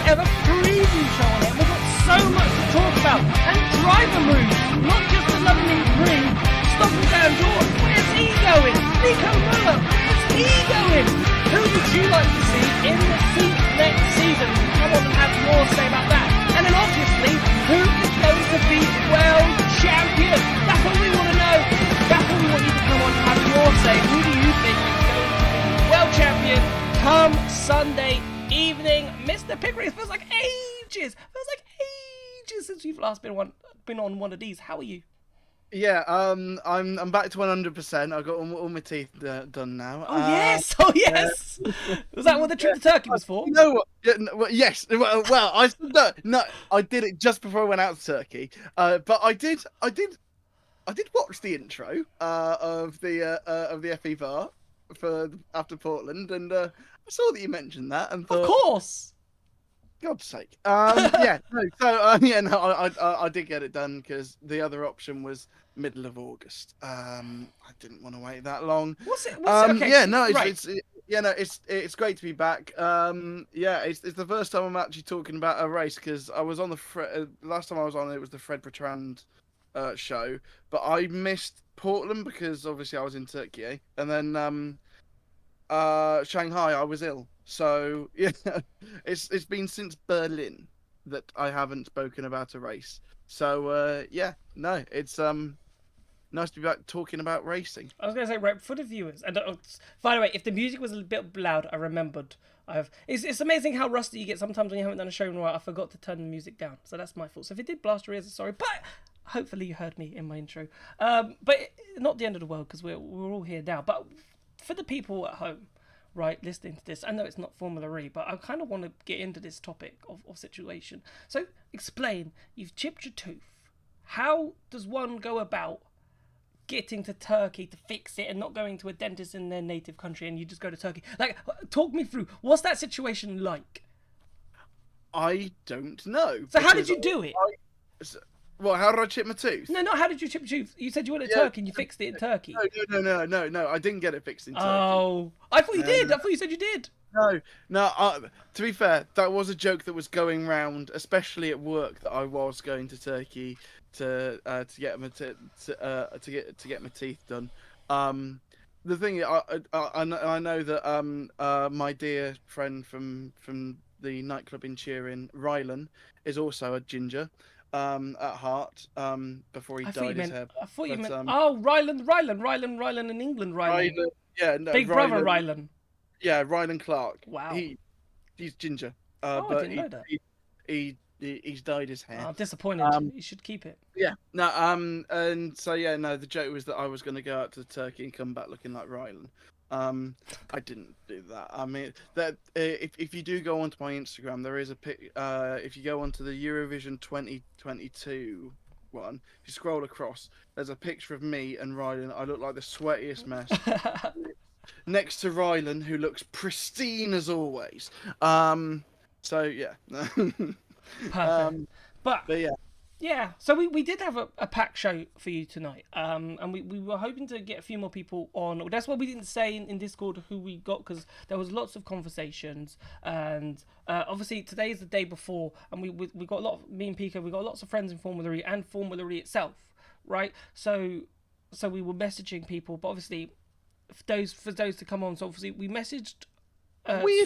ever preview show on it. We've got so much to talk about. And driver moves, not just the London Eprix. Stop and down George, where's he going? Nico Muller, where's he going? Who would you like to see in the seat next season? Come on and have your say about that. And then obviously, who is going to be world champion? That's what we want to know. That's what we want you to come on and have your say. Who do you think is going to be world champion come Sunday evening? Mr. Eprix, feels like ages. Since we've last been on one of these. How are you? Yeah, I'm back to 100%. I've got all my teeth done now. Oh yes, Was that what the trip to Turkey was for? You know what? Yes. Well, I did it just before I went out to Turkey. But I did watch the intro of the FE bar for after Portland, and I saw that you mentioned that, and thought, of course. God's sake. I did get it done because the other option was middle of August. I didn't want to wait that long. What's it? Okay. Yeah, no, right. it's great to be back. It's the first time I'm actually talking about a race because I was on the last time I was on it was the Fred Bertrand show, but I missed Portland because obviously I was in Turkey, and then Shanghai I was ill. So yeah, it's been since Berlin that I haven't spoken about a race. So it's nice to be back talking about racing. I was going to say, right, for the viewers, and by the way, if the music was a bit loud, I remembered. It's amazing how rusty you get sometimes when you haven't done a show in a while. I forgot to turn the music down, so that's my fault. So if it did blast your ears, sorry, but hopefully you heard me in my intro. But not the end of the world because we're all here now. But for the people at home, right, listening to this, I know it's not Formula E, but I kind of want to get into this topic of situation. So explain, you've chipped your tooth. How does one go about getting to Turkey to fix it and not going to a dentist in their native country and you just go to Turkey? Like, talk me through, what's that situation like? I don't know. So how did you do it? How did I chip my tooth? No, how did you chip your tooth? You said you went to Turkey and you fixed it in Turkey. No, I didn't get it fixed in Turkey. Oh, I thought you did. I thought you said you did. No, to be fair, that was a joke that was going round, especially at work, that I was going to Turkey to get my teeth done. The thing is, I know that my dear friend from the nightclub in Turin, Rylan, is also a ginger. At heart, before he dyed his hair. I thought you meant Rylan in England, Rylan. Big brother Rylan. Yeah, Rylan Clark. Wow. He's ginger. I didn't know that. He's dyed his hair. I'm disappointed. You should keep it. Yeah. No. And so the joke was that I was going to go out to Turkey and come back looking like Rylan. I didn't do that. I mean, that if you do go onto my Instagram, there is a pic. If you go onto the Eurovision 2022 one, if you scroll across, there's a picture of me and Rylan. I look like the sweatiest mess. Next to Rylan, who looks pristine as always. So yeah. Perfect. But yeah. Yeah, so we did have a packed show for you tonight, and we were hoping to get a few more people on. That's why we didn't say in Discord who we got, because there was lots of conversations, and obviously today is the day before, and we got me and Pico, we got lots of friends in Formula E and Formula E itself, right? So we were messaging people, but obviously for those to come on, so obviously we messaged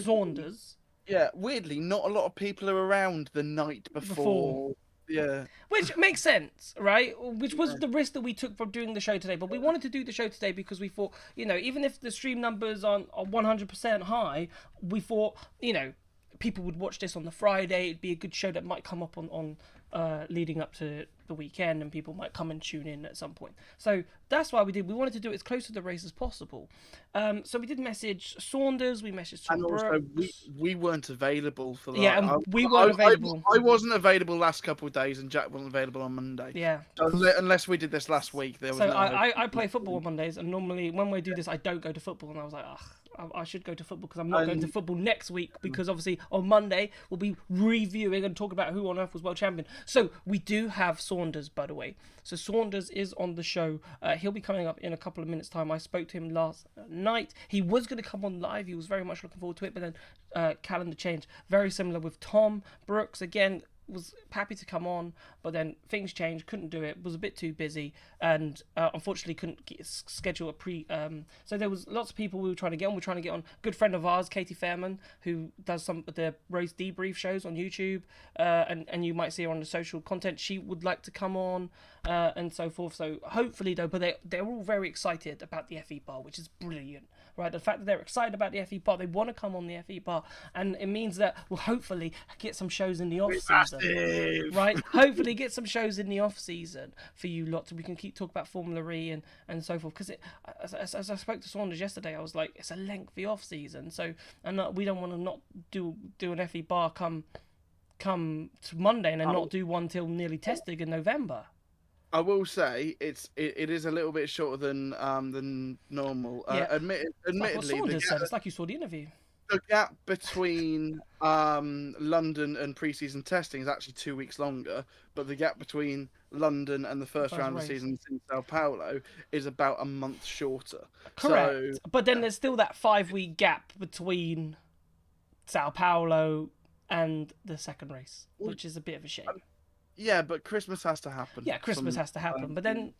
Saunders. Yeah, weirdly, not a lot of people are around the night before. Yeah. Which makes sense, right? Which was the risk that we took from doing the show today. But we wanted to do the show today because we thought, even if the stream numbers aren't 100% high, we thought, people would watch this on the Friday. It'd be a good show that might come up on leading up to the weekend, and people might come and tune in at some point. So that's why we wanted to do it as close to the race as possible. So we did message Saunders, we messaged Tom Brooks. Also we weren't available for that. Yeah, and we weren't available. I wasn't available last couple of days, and Jack wasn't available on Monday. Yeah. Unless we did this last week. I play football on Mondays, and normally when we do this, I don't go to football, and I was like, I should go to football because I'm not going to football next week, because obviously on Monday we'll be reviewing and talking about who on earth was world champion. So we do have Saunders, by the way. So Saunders is on the show. He'll be coming up in a couple of minutes' time. I spoke to him last night. He was going to come on live. He was very much looking forward to it, but then calendar change. Very similar with Tom Brooks. Again, was happy to come on, but then things changed, couldn't do it, was a bit too busy, and unfortunately couldn't schedule a so there was lots of people we were trying to get on. We're trying to get on a good friend of ours, Katie Fairman, who does some of the race debrief shows on YouTube, and you might see her on the social content. She would like to come on, and so forth. So hopefully though, but they're all very excited about the FE bar, which is brilliant. Right, the fact that they're excited about the FE bar, they want to come on the FE bar, and it means that we'll hopefully get some shows in the off season. Right, hopefully get some shows in the off season for you lot, so we can keep talking about Formula E and so forth. Because as I spoke to Saunders yesterday, I was like, it's a lengthy off season, so we don't want to not do an FE bar come to Monday and then not do one till nearly testing in November. I will say it is a little bit shorter than normal. Yeah. Admittedly, it's like you saw the interview. The gap between London and pre-season testing is actually 2 weeks longer, but the gap between London and the first round of the season in Sao Paulo is about a month shorter. Correct. But then there's still that 5-week gap between Sao Paulo and the second race, which is a bit of a shame. Yeah, but Christmas has to happen. Yeah, Christmas has to happen. But then,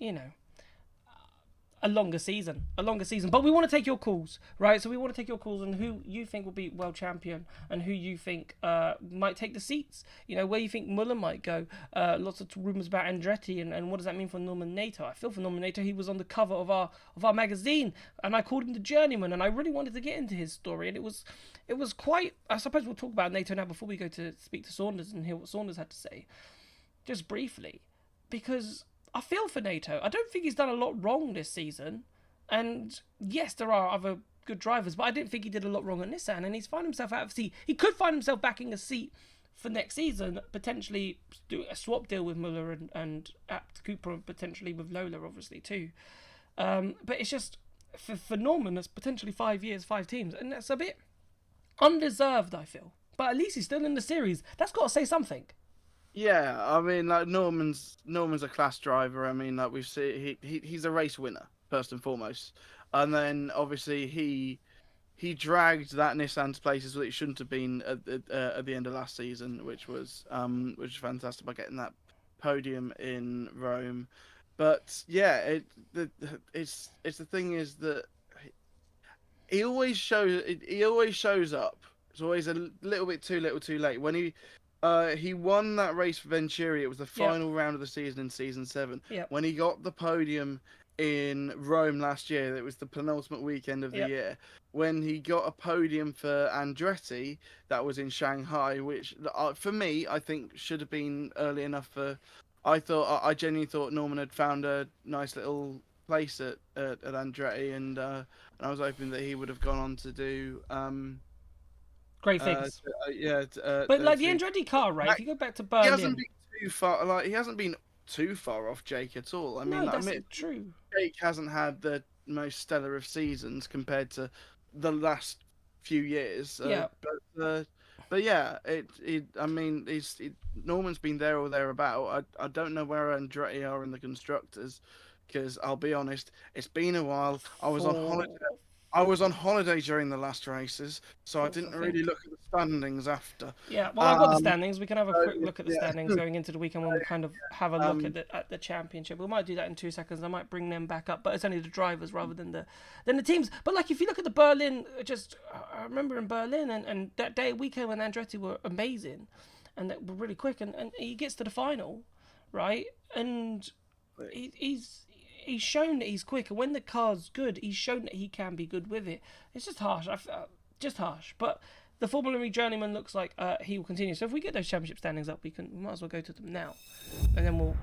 a longer season. But we want to take your calls, right? So we want to take your calls on who you think will be world champion and who you think might take the seats. Where you think Muller might go. Lots of rumours about Andretti and what does that mean for Norman Nato? I feel for Norman Nato, he was on the cover of our magazine, and I called him the journeyman, and I really wanted to get into his story, and it was quite. I suppose we'll talk about Nato now before we go to speak to Saunders and hear what Saunders had to say. Just briefly, because I feel for Nato. I don't think he's done a lot wrong this season. And yes, there are other good drivers, but I didn't think he did a lot wrong at Nissan. And he's found himself out of seat. He could find himself backing a seat for next season, potentially do a swap deal with Muller and Apt Cooper, potentially with Lola, obviously, too. But it's just, for Norman, it's potentially 5 years, 5 teams. And that's a bit undeserved, I feel. But at least he's still in the series. That's got to say something. Yeah, I mean, like Norman's a class driver. I mean, like we've seen, he's a race winner first and foremost, and then obviously he dragged that Nissan to places that it shouldn't have been at the end of last season, which was fantastic by getting that podium in Rome. But yeah, it's the thing is that he always shows up. It's always a little bit too little, too late when he won that race for Venturi. It was the final round of the season in season 7. Yep. When he got the podium in Rome last year, it was the penultimate weekend of the year. When he got a podium for Andretti, that was in Shanghai, which for me, I think should have been early enough for. I genuinely thought Norman had found a nice little place at Andretti, and I was hoping that he would have gone on to do. Great things. But like the Andretti car, right? If you go back to Berlin, he hasn't been too far. Like he hasn't been too far off Jake at all. I mean, that's true. Jake hasn't had the most stellar of seasons compared to the last few years. But yeah, I mean, Norman's been there or thereabout. I don't know where Andretti are in the constructors, because I'll be honest, it's been a while. I was on holiday during the last races, so I didn't really look at the standings after. Yeah, well, I've got the standings. We can have a quick look at the standings going into the weekend when we kind of have a look at the championship. We might do that in 2 seconds. I might bring them back up, but it's only the drivers rather than the teams. But like, if you look at the Berlin, I remember in Berlin and that weekend when Andretti were amazing and they were really quick, and he gets to the final, right? And he's shown that he's quick, and when the car's good, he's shown that he can be good with it. It's just harsh. Just harsh. But the Formula E journeyman looks like he will continue. So if we get those championship standings up, we might as well go to them now, and then we'll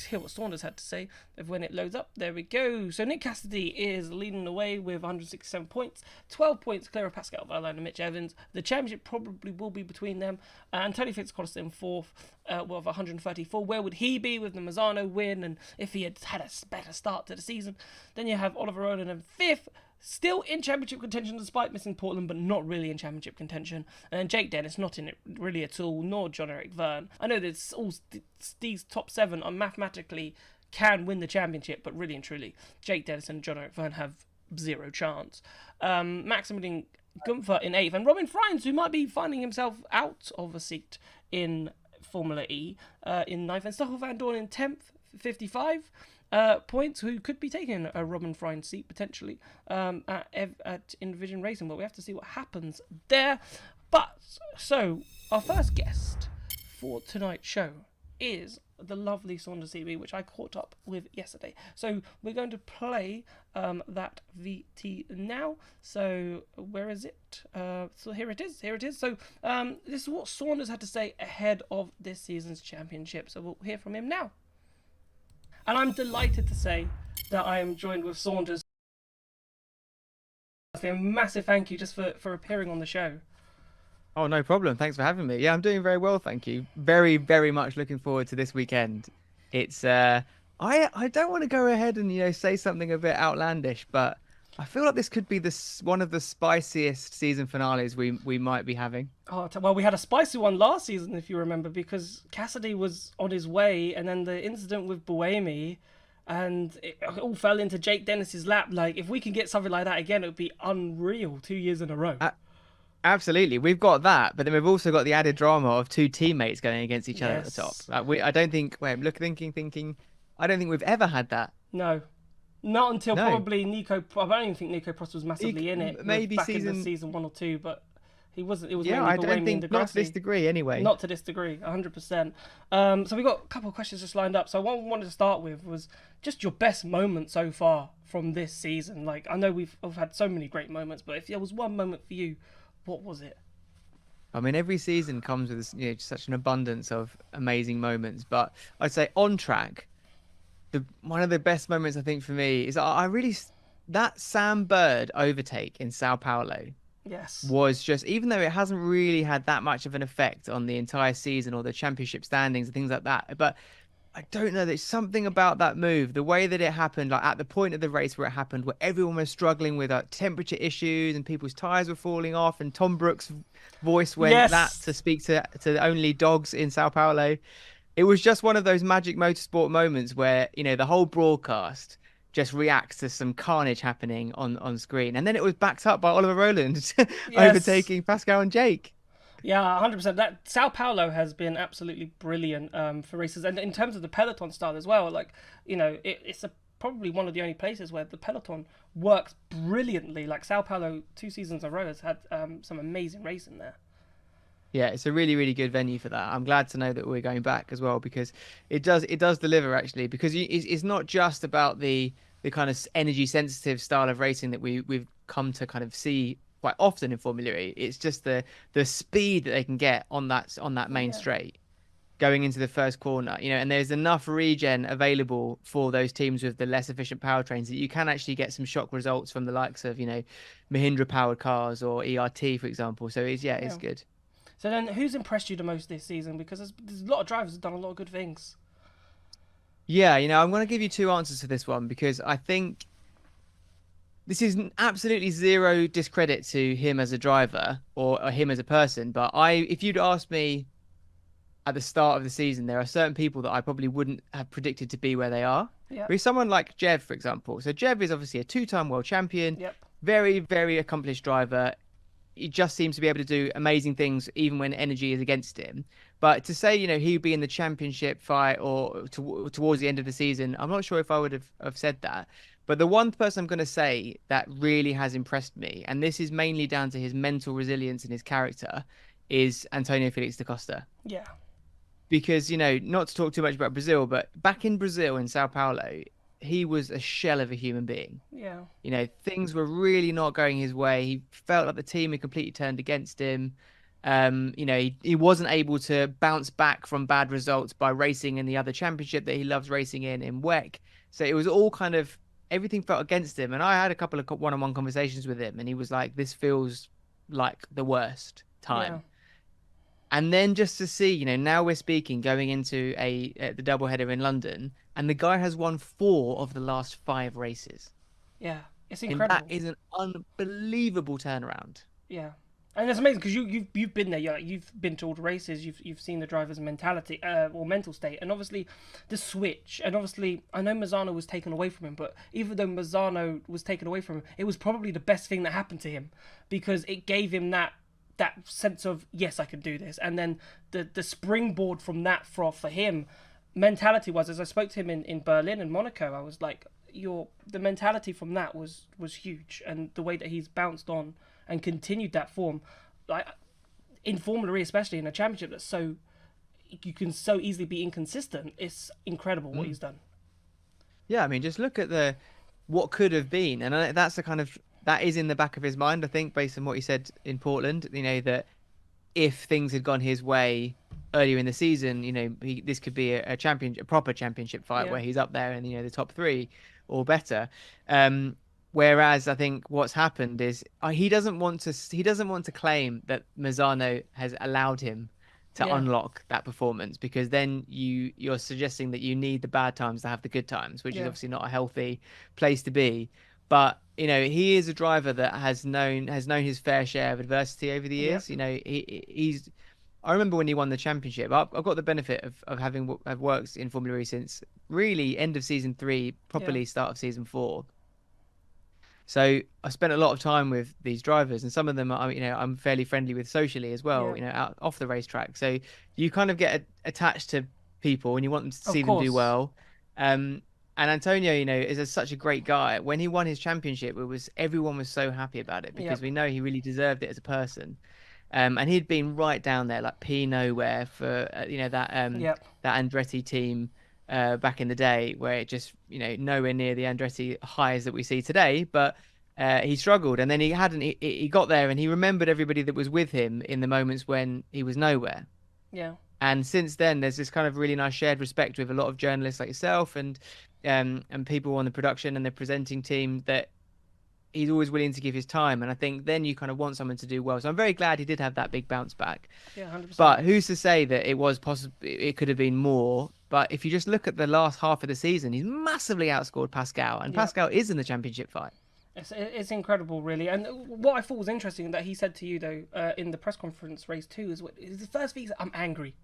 hear what Saunders had to say. If when it loads up, there we go. So Nick Cassidy is leading the way with 167 points, 12 points clear of Pascal Wehrlein and Mitch Evans. The championship probably will be between them. And Tony Fitzcosta in 4th with 134. Where would he be with the Mazzano win? And if he had a better start to the season? Then you have Oliver Ronan in 5th. still in championship contention despite missing Portland, but not really in championship contention. And then Jake Dennis not in it really at all, nor John Eric Verne. I know that all these top 7 are mathematically can win the championship, but really and truly, Jake Dennis and John Eric Verne have zero chance. Maximilian Gunther in 8th, and Robin Friends, who might be finding himself out of a seat in Formula E, in 9th, and Stoffel Van Dorn in 10th, 55 points, who could be taking a Robin Friends seat potentially at InVision Racing, but we have to see what happens there. But, so, our first guest for tonight's show is the lovely Saunders CB, which I caught up with yesterday. So we're going to play that VT now. So where is it? So here it is. So this is what Saunders had to say ahead of this season's championship. So we'll hear from him now. And I'm delighted to say that I am joined with Saunders. A massive thank you just for appearing on the show. Oh, no problem. Thanks for having me. Yeah, I'm doing very well, thank you. Very, very much looking forward to this weekend. It's I don't want to go ahead and say something a bit outlandish, but I feel like this could be one of the spiciest season finales we might be having. Oh, well, we had a spicy one last season, if you remember, because Cassidy was on his way, and then the incident with Buemi, and it all fell into Jake Dennis's lap. Like, if we can get something like that again, it would be unreal 2 years in a row. Absolutely, we've got that, but then we've also got the added drama of 2 teammates going against each other at the top. I don't think. Wait, I'm thinking. I don't think we've ever had that. No, not until probably Nico. I don't even think Nico Prost was massively in it. Maybe back in season 1 or 2, but he wasn't. It was I don't think not to this degree anyway. Not to this degree, 100%. So we got a couple of questions just lined up. So what I wanted to start with was just your best moment so far from this season. Like, I know we've had so many great moments, but if there was one moment for you, what was it? I mean, every season comes with such an abundance of amazing moments, but I'd say on track, one of the best moments I think for me is that Sam Bird overtake in Sao Paulo. Yes. Was just, even though it hasn't really had that much of an effect on the entire season or the championship standings and things like that, but I don't know, there's something about that move, the way that it happened, like at the point of the race where it happened, where everyone was struggling with temperature issues and people's tires were falling off, and Tom Brooks' voice went that to speak to only dogs in Sao Paulo. It was just one of those magic motorsport moments where, the whole broadcast just reacts to some carnage happening on screen. And then it was backed up by Oliver Rowland overtaking Pascal and Jake. Yeah, 100%. That Sao Paulo has been absolutely brilliant for races, and in terms of the peloton style as well. Like, it's probably one of the only places where the peloton works brilliantly. Like, Sao Paulo 2 seasons in a row has had some amazing racing there. Yeah, it's a really, really good venue for that. I'm glad to know that we're going back as well, because it does deliver, actually, because it's not just about the kind of energy sensitive style of racing that we've come to kind of see quite often in Formula E. It's just the speed that they can get on that main straight going into the first corner, and there's enough regen available for those teams with the less efficient powertrains that you can actually get some shock results from the likes of, Mahindra powered cars or ERT, for example. So it's good. So then, who's impressed you the most this season? Because there's a lot of drivers who've done a lot of good things. Yeah, I'm going to give you 2 answers to this one, because I think this is absolutely zero discredit to him as a driver or him as a person. But if you'd asked me at the start of the season, there are certain people that I probably wouldn't have predicted to be where they are. Yeah. With someone like Jev, for example. So Jev is obviously a 2-time world champion. Yep. Very, very accomplished driver. He just seems to be able to do amazing things even when energy is against him. But to say, he'd be in the championship fight or towards the end of the season, I'm not sure if I would have said that. But the one person I'm going to say that really has impressed me, and this is mainly down to his mental resilience and his character, is Antonio Felix da Costa. Yeah. Because, not to talk too much about Brazil, but back in Brazil, in Sao Paulo, he was a shell of a human being. Yeah. Things were really not going his way. He felt like the team had completely turned against him. He wasn't able to bounce back from bad results by racing in the other championship that he loves racing in WEC. So it was all kind of, everything felt against him. And I had a couple of one-on-one conversations with him, and he was like, this feels like the worst time. Yeah. And then just to see, now we're speaking going into the doubleheader in London, and the guy has won 4 of the last 5 races. Yeah. It's And that incredible. is an unbelievable turnaround. Yeah, and it's amazing because you've been there. You've been to all the races. You've seen the driver's mentality or mental state, and obviously the switch. And obviously, I know Mazzano was taken away from him, but even though Mazzano was taken away from him, it was probably the best thing that happened to him because it gave him that sense of yes, I can do this, and then the springboard from that for him, mentality was as I spoke to him in Berlin and Monaco, I was like, the mentality from that was huge, and the way that he's bounced on and continued that form, like in Formula E, especially in a championship that's so you can so easily be inconsistent. It's incredible what he's done. Yeah, I mean, just look at what could have been, and that's the kind of that is in the back of his mind, I think, based on what he said in Portland. That if things had gone his way earlier in the season, this could be a proper championship fight Yeah. where he's up there in the top three or better. Whereas I think what's happened is he doesn't want to claim that Mazzano has allowed him to Yeah. unlock that performance, because then you're suggesting that you need the bad times to have the good times, which is Yeah. obviously not a healthy place to be. But he is a driver that has known his fair share of adversity over the years. He's. I remember when he won the championship. I've got the benefit of having worked in Formula E since really end of season 3, properly start of season 4. So I spent a lot of time with these drivers, and some of them I'm fairly friendly with socially as well. Yeah. Out off the racetrack. So you kind of get attached to people, and you want them to see them do course. well. And Antonio, is such a great guy. When he won his championship, everyone was so happy about it because we know he really deserved it as a person. And he'd been right down there, like P nowhere for that Andretti team back in the day, where it just nowhere near the Andretti highs that we see today. But he struggled, and then he got there, and he remembered everybody that was with him in the moments when he was nowhere. Yeah. And since then, there's this kind of really nice shared respect with a lot of journalists like yourself and people on the production and the presenting team, that he's always willing to give his time. And I think then you kind of want someone to do well. So I'm very glad he did have that big bounce back. Yeah, 100%. But who's to say that it was possible? It could have been more. But if you just look at the last half of the season, he's massively outscored Pascal, and Pascal is in the championship fight. It's incredible, really. And what I thought was interesting that he said to you though in the press conference race 2 is the first thing he said, I'm angry,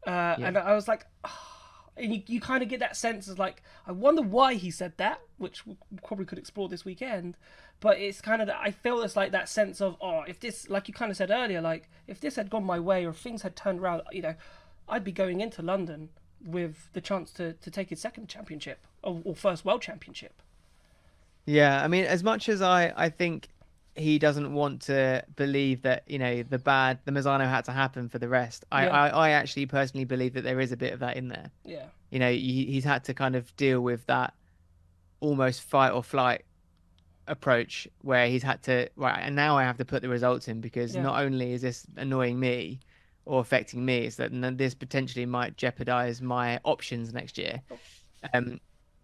and I was like. Oh. And you kind of get that sense of like, I wonder why he said that, which we probably could explore this weekend. But it's kind of, I feel it's like that sense of, if this, like you kind of said earlier, like if this had gone my way or if things had turned around, I'd be going into London with the chance to take his second championship or first world championship. Yeah, I mean, as much as I think he doesn't want to believe that the Mazzano had to happen for the rest. I actually personally believe that there is a bit of that in there. Yeah. He's had to kind of deal with that almost fight or flight approach where he's had to and now I have to put the results in, because not only is this annoying me or affecting me, it's that this potentially might jeopardize my options next year.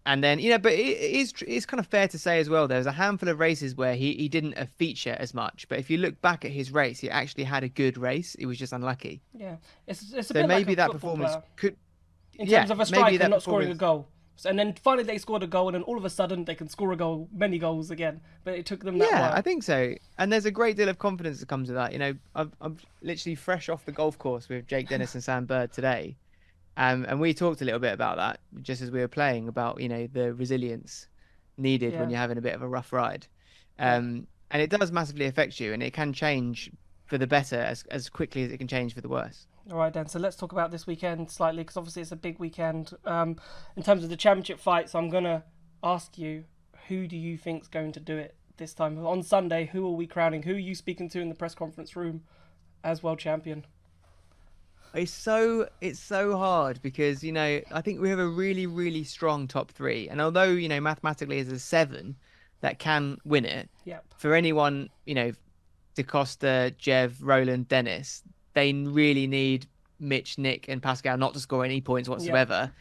And then, but it's kind of fair to say as well, there was a handful of races where he didn't feature as much. But if you look back at his race, he actually had a good race. He was just unlucky. Yeah. It's a so bit maybe like that performance player. could... In terms of a striker not scoring a goal. And then finally they scored a goal, and then all of a sudden they can score a goal, many goals again. But it took them that while. I think so. And there's a great deal of confidence that comes with that. I'm literally fresh off the golf course with Jake Dennis and Sam Bird today. And we talked a little bit about that just as we were playing, about the resilience needed when you're having a bit of a rough ride, and it does massively affect you, and it can change for the better as quickly as it can change for the worse. All right, then. So let's talk about this weekend slightly, because obviously it's a big weekend in terms of the championship fight. So I'm gonna ask you, who do you think's going to do it this time on Sunday? Who are we crowning? Who are you speaking to in the press conference room as world champion? It's so hard because I think we have a really, really strong top 3, and although mathematically there's a 7 that can win it, for anyone DaCosta, Jev, Roland, Dennis, they really need Mitch, Nick, and Pascal not to score any points whatsoever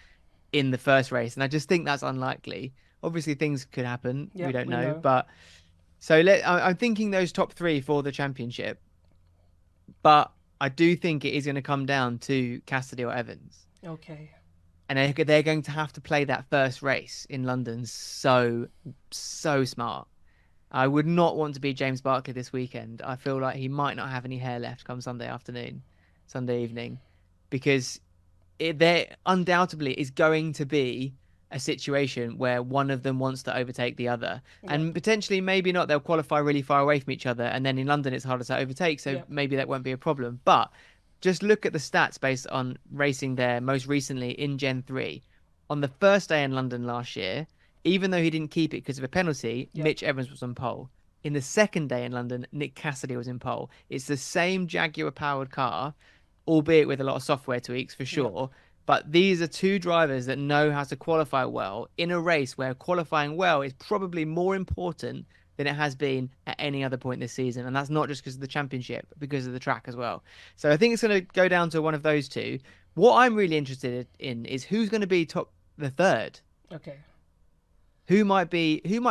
in the first race, and I just think that's unlikely. Obviously, things could happen. We don't know, but so I'm thinking those top 3 for the championship, but I do think it is going to come down to Cassidy or Evans. Okay. and they're going to have to play that first race in London so smart. I would not want to be James Barkley this weekend. I feel like he might not have any hair left come Sunday evening, because there undoubtedly is going to be a situation where one of them wants to overtake the other, and potentially maybe not. They'll qualify really far away from each other, and then in London it's harder to overtake, so maybe that won't be a problem. But just look at the stats based on racing there most recently in Gen 3. On the first day in London last year, even though he didn't keep it because of a penalty, Mitch Evans was on pole. In the second day in London, Nick Cassidy was in pole. It's the same Jaguar-powered car, albeit with a lot of software tweaks for sure. But these are two drivers that know how to qualify well in a race where qualifying well is probably more important than it has been at any other point this season. And that's not just because of the championship, but because of the track as well. So I think it's going to go down to one of those two. What I'm really interested in is who's going to be the third. Okay. Who might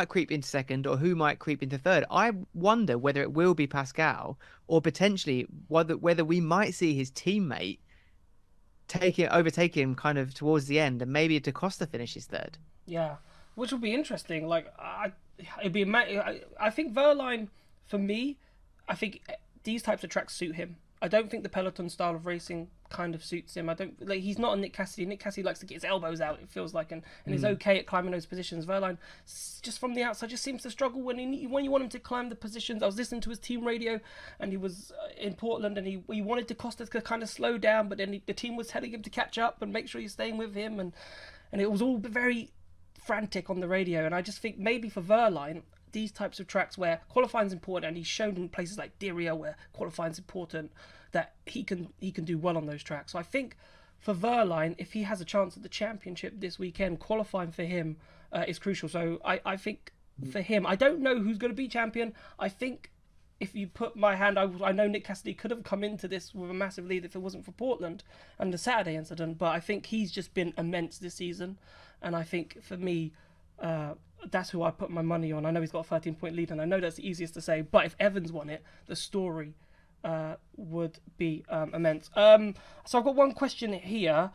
creep into second, or who might creep into third. I wonder whether it will be Pascal, or potentially whether we might see his teammate overtake him kind of towards the end, and maybe Da Costa finishes third. Yeah, which would be interesting. Like, it'd be. I think Verline, for me, I think these types of tracks suit him. I don't think the Peloton style of racing kind of suits him. I don't like. He's not a Nick Cassidy. Nick Cassidy likes to get his elbows out, it feels like, and is okay at climbing those positions. Verline, just from the outside, just seems to struggle when you want him to climb the positions. I was listening to his team radio, and he was in Portland, and he wanted Costa to kind of slow down, but then the team was telling him to catch up and make sure you're staying with him, and it was all very frantic on the radio. And I just think maybe for Verline, these types of tracks where qualifying is important, and he's shown in places like Diriyah where qualifying is important, that he can do well on those tracks. So I think for Verline, if he has a chance at the championship this weekend, qualifying for him is crucial. So I think for him, I don't know who's going to be champion. I think if you put my hand, I know Nick Cassidy could have come into this with a massive lead if it wasn't for Portland and the Saturday incident, but I think he's just been immense this season, and I think for me, that's who I put my money on. I know he's got a 13-point lead, and I know that's the easiest to say, but if Evans won it, the story would be immense. So I've got one question here.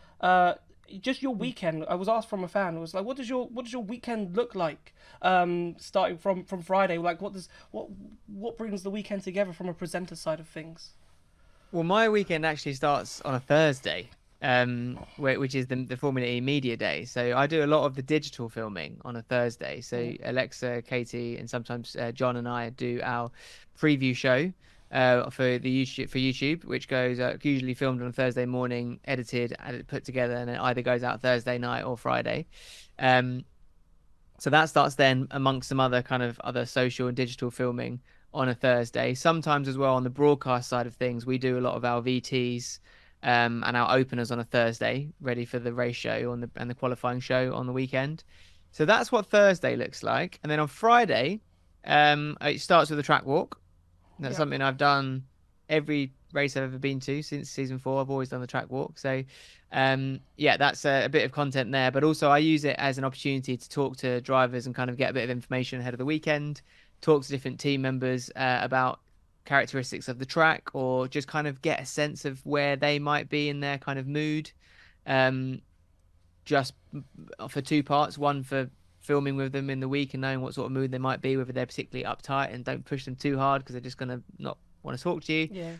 Just your weekend. I was asked from a fan. It was like, what does your weekend look like? Starting from Friday. Like, what brings the weekend together from a presenter side of things? Well, my weekend actually starts on a Thursday, which is the Formula E Media Day. So I do a lot of the digital filming on a Thursday. So Alexa, Katie, and sometimes John and I do our preview show for YouTube, which goes usually filmed on a Thursday morning, edited and put together, and it either goes out Thursday night or Friday. So that starts then, amongst some other kind of other social and digital filming on a Thursday. Sometimes as well on the broadcast side of things, we do a lot of our VTs and our openers on a Thursday, ready for the race show and the qualifying show on the weekend. So that's what Thursday looks like. And then on Friday, it starts with a track walk. That's something I've done every race I've ever been to since season 4. I've always done the track walk. So, that's a bit of content there. But also I use it as an opportunity to talk to drivers and kind of get a bit of information ahead of the weekend, talk to different team members about characteristics of the track, or just kind of get a sense of where they might be in their kind of mood. Just for 2 parts, one for filming with them in the week and knowing what sort of mood they might be, whether they're particularly uptight, and don't push them too hard because they're just going to not want to talk to you.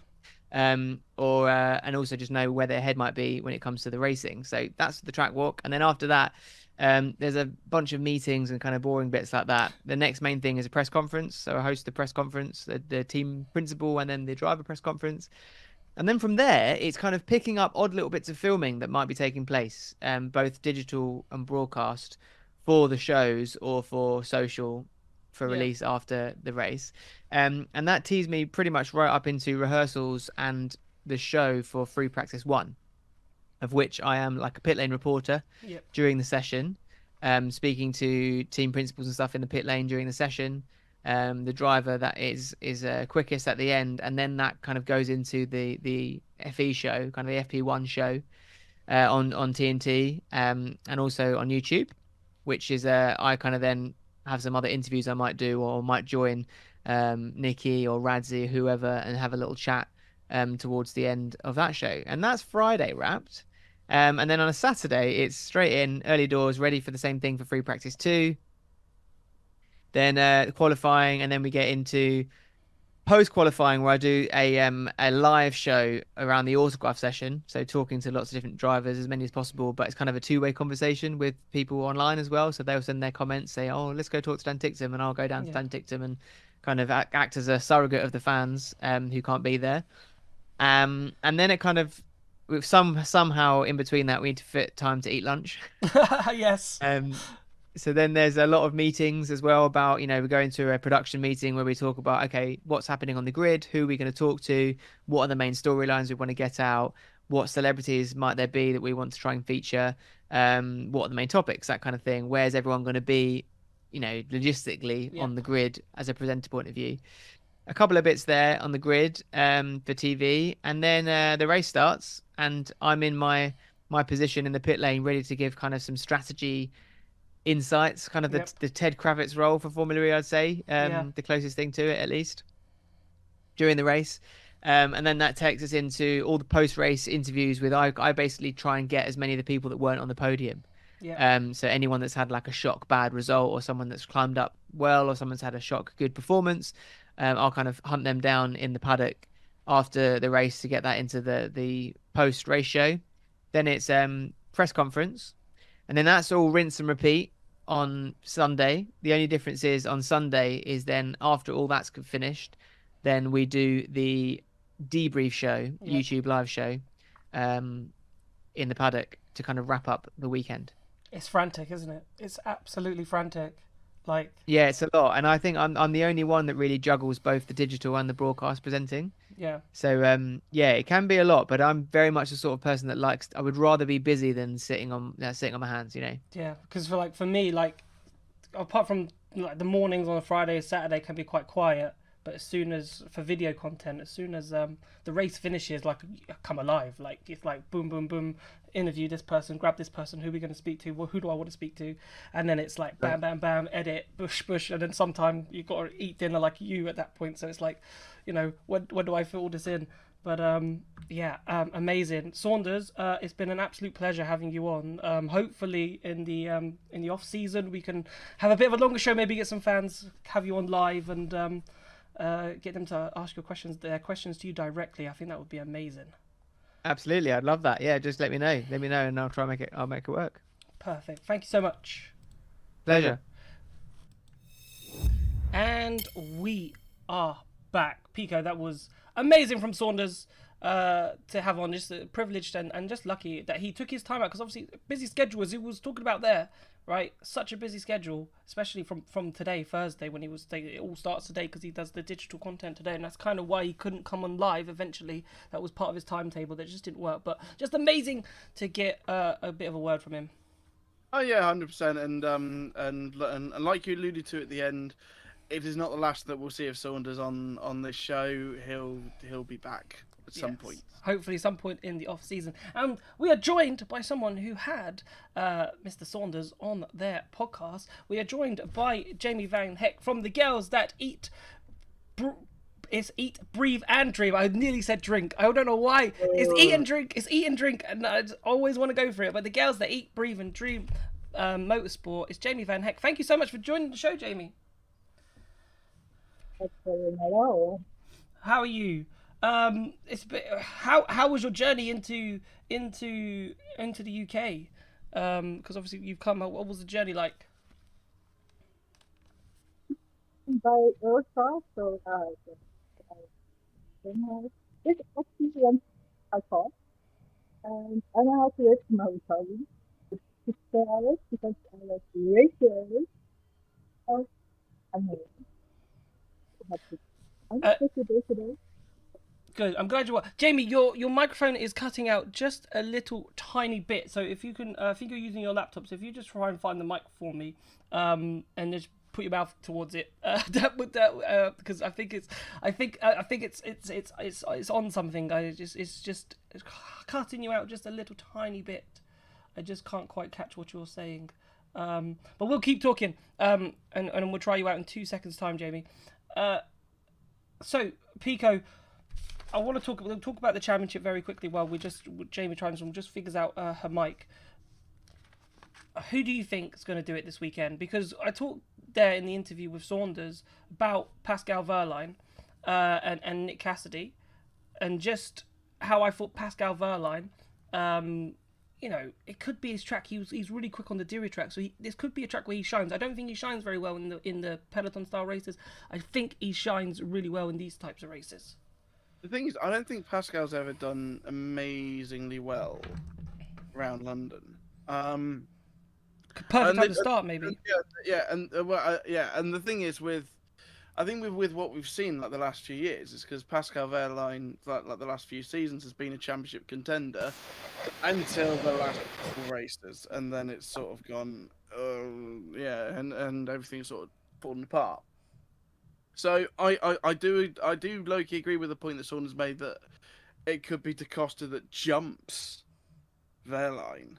And also just know where their head might be when it comes to the racing. So that's the track walk. And then after that, there's a bunch of meetings and kind of boring bits like that. The next main thing is a press conference. So I host the press conference, the team principal, and then the driver press conference. And then from there, it's kind of picking up odd little bits of filming that might be taking place, both digital and broadcast, for the shows or for social for release after the race. And that tees me pretty much right up into rehearsals and the show for Free Practice 1, of which I am like a pit lane reporter during the session, speaking to team principals and stuff in the pit lane during the session. The driver that is quickest at the end, and then that kind of goes into the FE show, kind of the FP1 show on TNT, and also on YouTube, which is I kind of then have some other interviews I might do, or might join Nikki or Radzi, whoever, and have a little chat towards the end of that show. And that's Friday wrapped. And then on a Saturday, it's straight in, early doors, ready for the same thing for free practice 2. Then qualifying, and then we get into post qualifying where I do a live show around the autograph session. So talking to lots of different drivers, as many as possible, but it's kind of a two-way conversation with people online as well. So they'll send their comments, say, "Oh, let's go talk to Dan Ticktum," and I'll go down to Dan Ticktum and kind of act as a surrogate of the fans who can't be there. And then it kind of with somehow in between that we need to fit time to eat lunch. Yes. So then there's a lot of meetings as well about, we're going to a production meeting where we talk about, okay, what's happening on the grid? Who are we going to talk to? What are the main storylines we want to get out? What celebrities might there be that we want to try and feature? What are the main topics? That kind of thing. Where's everyone going to be, logistically on the grid as a presenter point of view? A couple of bits there on the grid for TV. And then the race starts and I'm in my position in the pit lane ready to give kind of some strategy insights, kind of the Ted Kravitz role for Formula E, I'd say, the closest thing to it at least during the race. And then that takes us into all the post-race interviews with I basically try and get as many of the people that weren't on the podium. So anyone that's had like a shock bad result or someone that's climbed up well or someone's had a shock good performance, I'll kind of hunt them down in the paddock after the race to get that into the post-race show. Then it's press conference. And then that's all rinse and repeat on Sunday. The only difference is on Sunday is then after all that's finished, then we do the debrief show, YouTube live show, in the paddock to kind of wrap up the weekend. It's frantic, isn't it? It's absolutely frantic. Yeah, it's a lot. And I think I'm the only one that really juggles both the digital and the broadcast presenting. Yeah. So it can be a lot, but I'm very much the sort of person that I would rather be busy than sitting on my hands, Yeah, because for me, apart from the mornings on a Friday or Saturday can be quite quiet, but as soon as for video content, as soon as the race finishes, I come alive. It's like boom, boom, boom, interview this person, grab this person, who are we going to speak to? Well, who do I want to speak to? And then it's like bam, bam, bam, edit, bush, and then sometime you've got to eat dinner like you at that point. So it's like, when do I fit all this in? But amazing, Saunders. It's been an absolute pleasure having you on. Hopefully in the off season we can have a bit of a longer show. Maybe get some fans, have you on live, and get them to ask their questions to you directly. I think that would be amazing. Absolutely, I'd love that. Yeah, just let me know, and I'll try and I'll make it work. Perfect. Thank you so much. Pleasure. And we are back. Pico, that was amazing from Saunders to have on. Just privileged and just lucky that he took his time out, because obviously busy schedule, as he was talking about there, right? Such a busy schedule, especially from today, Thursday, when it all starts today, because he does the digital content today, and that's kind of why he couldn't come on live eventually. That was part of his timetable that just didn't work, but just amazing to get a bit of a word from him. Oh yeah, 100%, and like you alluded to at the end, it is not the last that we'll see of Saunders on this show. He'll be back at some point. Hopefully some point in the off season. And we are joined by someone who had Mr. Saunders on their podcast. We are joined by Jamie Van Heck from the Girls That Eat, Breathe and Dream. I nearly said drink. I don't know why. It's eat and drink. It's eat and drink, and I always want to go for it. But the Girls That Eat, Breathe and Dream Motorsport. It's Jamie Van Heck. Thank you so much for joining the show, Jamie. Hello. How are you? It's a bit, how was your journey into the UK? Because obviously you've come. What was the journey like? By aircraft, so it's actually one I thought, and I know how to wait for my recovery. It's 4 hours because I was way too early. So I'm here. I'm supposed to do today. Good. I'm glad you are. Jamie, your microphone is cutting out just a little tiny bit. So if you can, I think you're using your laptop. So if you just try and find the mic for me, and just put your mouth towards it, because I think it's on something. It's just cutting you out just a little tiny bit. I just can't quite catch what you're saying. But we'll keep talking. And we'll try you out in 2 seconds time, Jamie. So Pico, I want to talk about the championship very quickly while Jamie Trinshaw just figures out her mic. Who do you think is going to do it this weekend? Because I talked there in the interview with Saunders about Pascal Wehrlein and Nick Cassidy, and just how I thought Pascal Wehrlein, it could be his track. He's really quick on the Diri track, so this could be a track where he shines. I don't think he shines very well in the peloton style races. I think he shines really well in these types of races. The thing is, I don't think Pascal's ever done amazingly well around London. Perfect time to start, maybe. And the thing is, I think with what we've seen like the last few years, is because Pascal Wehrlein, like the last few seasons, has been a championship contender until the last couple races, and then it's sort of gone, and everything's sort of fallen apart. So I do low-key agree with the point that Saunders made that it could be Da Costa that jumps Wehrlein,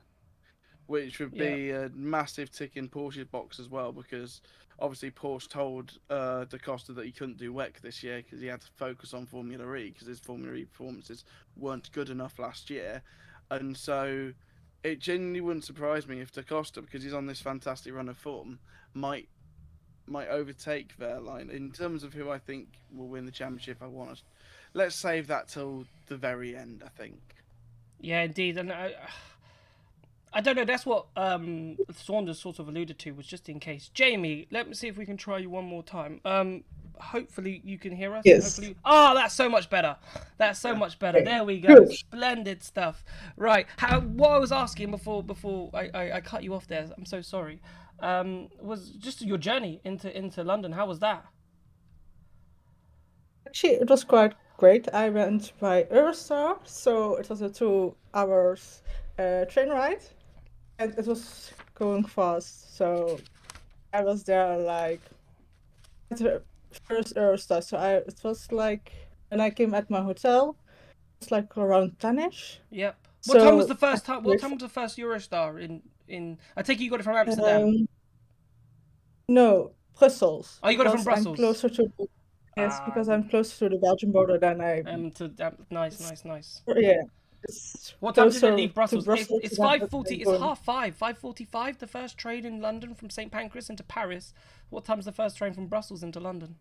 which would be a massive tick in Porsche's box as well, because obviously Porsche told Da Costa that he couldn't do WEC this year because he had to focus on Formula E because his Formula E performances weren't good enough last year. And so it genuinely wouldn't surprise me if Da Costa, because he's on this fantastic run of form, might overtake Wehrlein. In terms of who I think will win the championship, let's save that till the very end, I think. Yeah, indeed. And I don't know, that's what Saunders sort of alluded to, was just in case. Jamie, let me see if we can try you one more time. Hopefully you can hear us. Yes. Hopefully... Oh, that's so much better. That's so much better. There we go. Good. Splendid stuff. Right. What I was asking before I cut you off there, I'm so sorry, was just your journey into London. How was that? Actually, it was quite great. I went by Eurostar, so it was a 2 hours train ride, and it was going fast. So I was there like at the first Eurostar. So it was like, and I came at my hotel. It's like around 10ish. Yep. What time was So the first time? What time was the first Eurostar in? I take it you got it from Amsterdam. No, Brussels. Oh, you got it from because Brussels. I'm closer to yes, because I'm closer to the Belgian border than I. Nice. Yeah. What time did it closer leave to Brussels? Brussels It's than 5:40. It's going. 5:30. 5:45. The first train in London from St Pancras into Paris. What time's the first train from Brussels into London?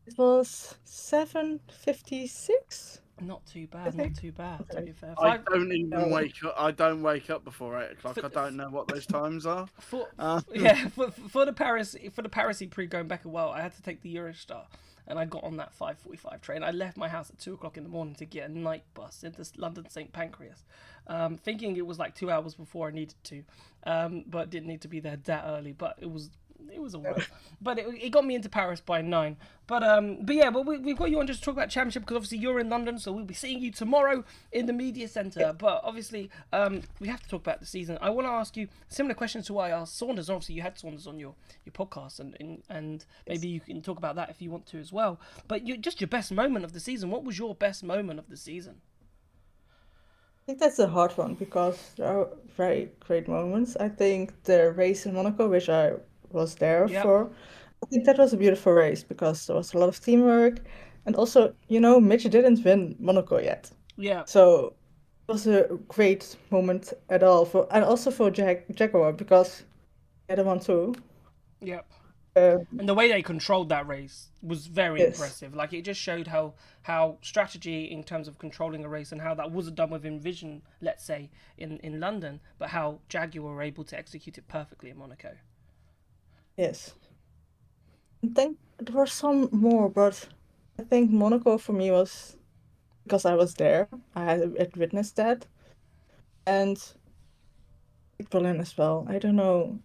It was 7:56. Not too bad. Not too bad. To be fair. I don't even wake up. I don't wake up before 8 o'clock. I don't know what those times are. For the Paris Eprix going back a while, I had to take the Eurostar, and I got on that 5:45 train. I left my house at 2 o'clock in the morning to get a night bus into London St Pancras, thinking it was like 2 hours before I needed to, but didn't need to be there that early. But it was alright. But it got me into Paris by 9. But yeah, we've got you on just to talk about championship, because obviously you're in London, so we'll be seeing you tomorrow in the media centre. But obviously, we have to talk about the season. I want to ask you similar questions to what I asked Saunders. Obviously, you had Saunders on your podcast, and maybe you can talk about that if you want to as well. But just your best moment of the season. What was your best moment of the season? I think that's a hard one because there are very great moments. I think the race in Monaco, which I was there for, I think that was a beautiful race because there was a lot of teamwork, and also, Mitch didn't win Monaco yet. Yeah. So it was a great moment at all and also for Jaguar because the other one too. Yep. And the way they controlled that race was very impressive. Like, it just showed how strategy in terms of controlling a race, and how that wasn't done with Envision, let's say, in London, but how Jaguar were able to execute it perfectly in Monaco. Yes. I think there were some more, but I think Monaco for me was because I was there. I had witnessed that. And Berlin as well. I don't know.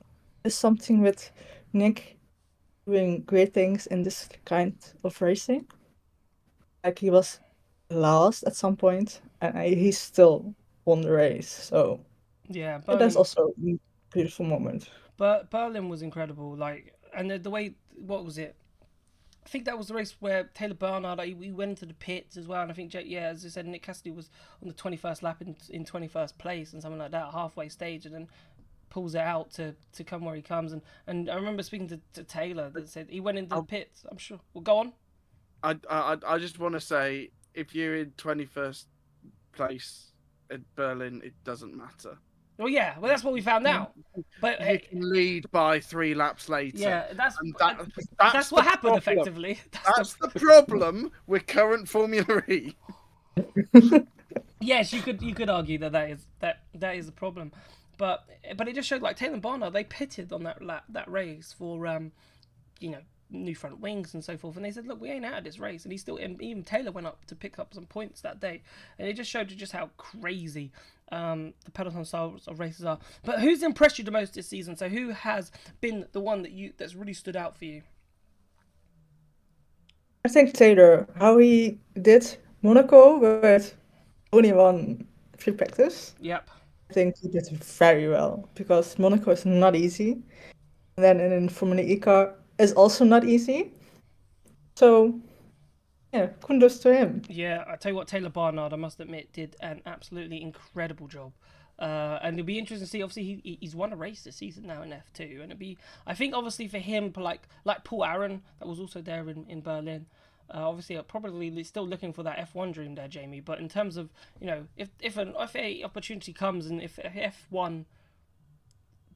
There's something with Nick doing great things in this kind of racing. Like, he was last at some point, and he still won the race. So yeah, that's also a beautiful moment. But Berlin was incredible. Like, and the way, what was it? I think that was the race where Taylor Bernard, we went into the pits as well, and I think, as I said, Nick Cassidy was on the 21st lap in 21st place and something like that, halfway stage, and then pulls it out to come where he comes. And I remember speaking to Taylor that said he went into the pits. I'm sure. Well, go on. I just want to say, if you're in 21st place in Berlin, it doesn't matter. Well, yeah, well that's what we found out. But You can lead by 3 laps later. yeah, And that's what the happened problem. effectively. That's the problem with current Formula E. Yes, you could argue that is the problem, but it just showed like Taylor and Barnard, they pitted on that race for new front wings and so forth, and they said, look, we ain't out of this race, and even Taylor went up to pick up some points that day, and it just showed you just how crazy the peloton styles of races are. But who's impressed you the most this season? So who has been the one that's really stood out for you? I think Taylor, how he did Monaco with only one free practice. Yep. I think he did very well because Monaco is not easy. And then in Formula E car is also not easy. So, yeah, kudos to him. Yeah, I tell you what, Taylor Barnard, I must admit, did an absolutely incredible job. And it'll be interesting to see. Obviously, he's won a race this season now in F2, and I think, obviously for him, like Paul Aaron, that was also there in Berlin. Obviously, probably still looking for that F1 dream there, Jamie. But in terms of if an FA opportunity comes and if F1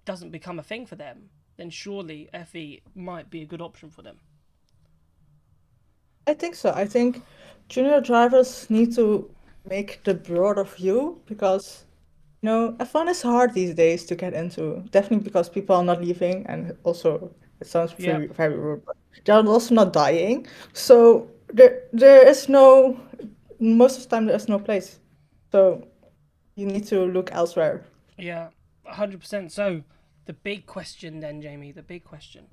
doesn't become a thing for them, then surely FE might be a good option for them. I think so. I think junior drivers need to make the broader view because, F1 is hard these days to get into. Definitely because people are not leaving, and also it sounds very, very rude, but they're also not dying. So there is most of the time there's no place. So you need to look elsewhere. Yeah, 100%. So the big question then, Jamie, the big question.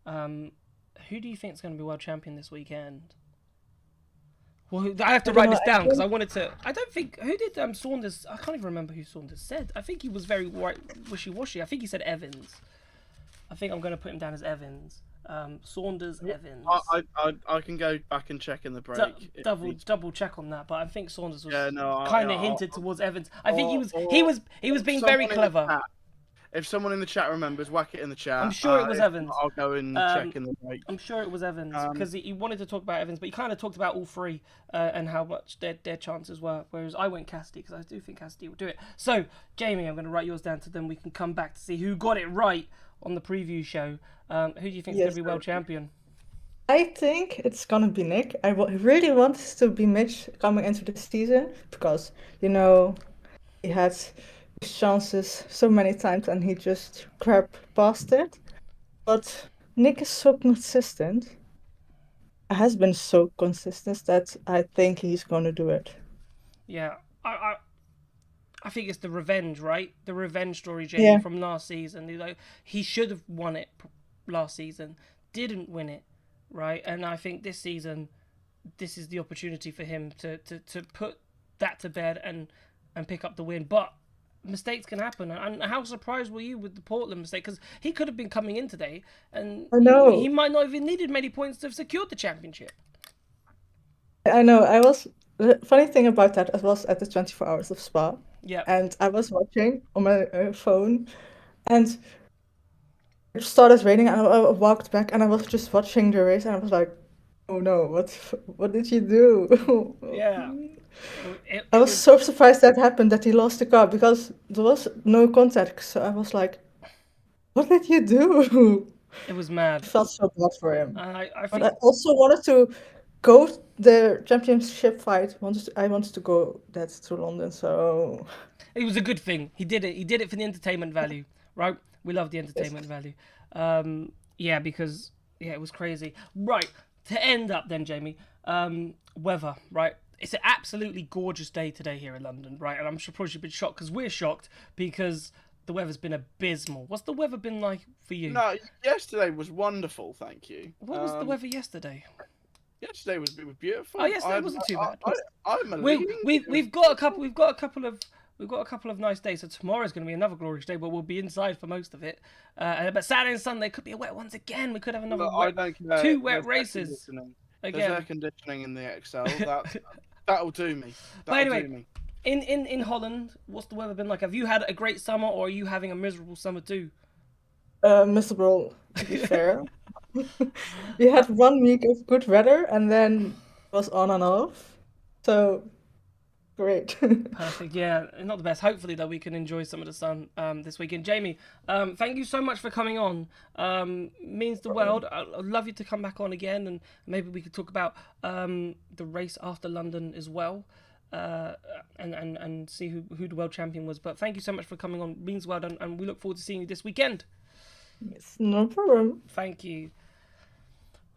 Who do you think is going to be world champion this weekend? Well, I have to write this down because I wanted to. I don't think. Who did Saunders? I can't even remember who Saunders said. I think he was very wishy-washy. I think he said Evans. I think I'm going to put him down as Evans. Saunders, Evans. I can go back and check in the break. Double check on that, but I think Saunders was kind of hinted towards Evans. I think he was being very clever. If someone in the chat remembers, whack it in the chat. I'm sure it was Evans. I'll go and check in the break. I'm sure it was Evans because he wanted to talk about Evans, but he kind of talked about all three and how much their chances were. Whereas I went Cassidy because I do think Cassidy will do it. So, Jamie, I'm going to write yours down so then we can come back to see who got it right on the preview show. Who do you think is going to be world champion? I think it's going to be Nick. I really want it to be Mitch coming into the season because, he had chances so many times and he just grabbed past it. But Nick is so consistent. Has been so consistent that I think he's going to do it. Yeah, I think it's the revenge, right? The revenge story, Jamie, from last season. He should have won it last season, didn't win it, right? And I think this season, this is the opportunity for him to put that to bed and pick up the win. But mistakes can happen, and how surprised were you with the Portland mistake? Because he could have been coming in today, and he might not even needed many points to have secured the championship. I know. The funny thing about that, I was at the 24 Hours of Spa, and I was watching on my phone, and it started raining, and I walked back, and I was just watching the race, and I was like, "Oh no, what did you do?" Yeah. I was so surprised that happened, that he lost the car, because there was no contact. So I was like, what did you do? It was mad. I felt so bad for him. But I also wanted to go the championship fight. I wanted to go to London, so... It was a good thing. He did it. He did it for the entertainment value, right? We love the entertainment value. Because it was crazy. Right, to end up then, Jamie, weather, right? It's an absolutely gorgeous day today here in London, right? And I'm sure probably you've been shocked because we're shocked because the weather's been abysmal. What's the weather been like for you? No, yesterday was wonderful, thank you. What was the weather yesterday? Yesterday was beautiful. Oh, yesterday wasn't too bad. We've got a couple of nice days. So tomorrow's going to be another glorious day, but we'll be inside for most of it. But Saturday and Sunday could be a wet ones again. We could have another two wet races. There's air conditioning in the XL. That'll do me. But anyway, in Holland, what's the weather been like? Have you had a great summer, or are you having a miserable summer too? Miserable. to be fair. We had 1 week of good weather and then it was on and off. So great. Perfect. Yeah, not the best. Hopefully, though, we can enjoy some of the sun this weekend. Jamie, thank you so much for coming on. Means the world. I'd love you to come back on again, and maybe we could talk about the race after London as well, and see who the world champion was. But thank you so much for coming on. Means the world, and we look forward to seeing you this weekend. Yes, no problem. Thank you.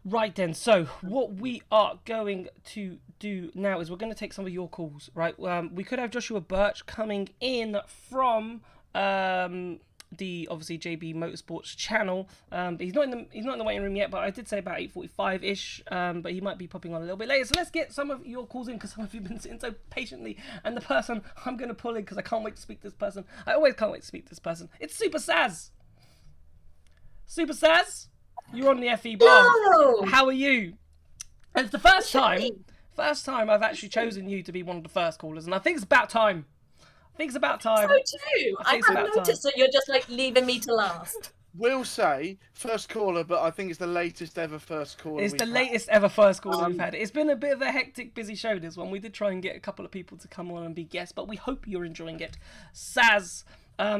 Right then, so what we are going to do now is we're going to take some of your calls, right? We could have Joshua Birch coming in from the obviously JB Motorsports channel, but he's not in the waiting room yet. But I did say about 8:45 ish, but he might be popping on a little bit later. So let's get some of your calls in because some of you've been sitting so patiently. And the person I'm going to pull in because I can't wait to speak to this person. I always can't wait to speak to this person. It's Super Saz. Super Saz. You're on the FE bar. Hello. How are you? And it's the first time I've actually chosen you to be one of the first callers, and I think it's about time. I think it's about time. So too. I think it's have about noticed that you're just like leaving me to last. Will say first caller, but I think it's the latest ever first caller. It's we've the had. latest ever first caller we've had. It's been a bit of a hectic, busy show, this one. We did try and get a couple of people to come on and be guests, but we hope you're enjoying it. Saz,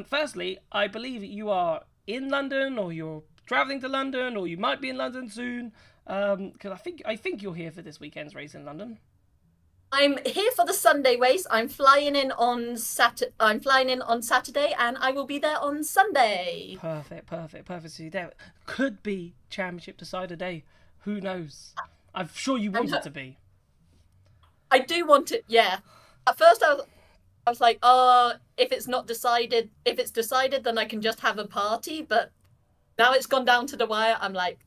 firstly, I believe you are in London, or you're travelling to London, or you might be in London soon. Because I think you're here for this weekend's race in London. I'm here for the Sunday race. I'm flying in on Saturday, and I will be there on Sunday. Perfect. So there could be championship decider day. Who knows? I'm sure you want it to be. I do want it. Yeah. At first, I was like, if it's decided, then I can just have a party. But now it's gone down to the wire. I'm like,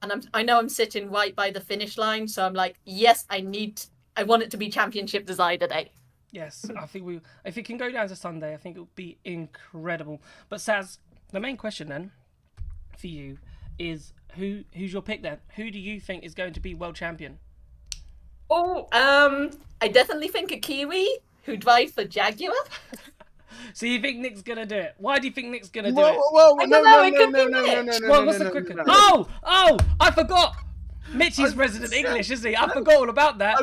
and I know I'm sitting right by the finish line, so I'm like, yes, I want it to be championship decider day. Yes, I think if it can go down to Sunday, I think it would be incredible. But Saz, the main question then for you is who's your pick then? Who do you think is going to be world champion? Oh, I definitely think a Kiwi who drives for Jaguar. So you think Nick's gonna do it? Why do you think Nick's gonna do Whoa, it? whoa, I no, don't know, no, it no, could no, be no, no, Mitch. no, no, Well, no, what's no, the no, quicker? no. Oh, I forgot. Mitchie's resident English, isn't he? I forgot all about that.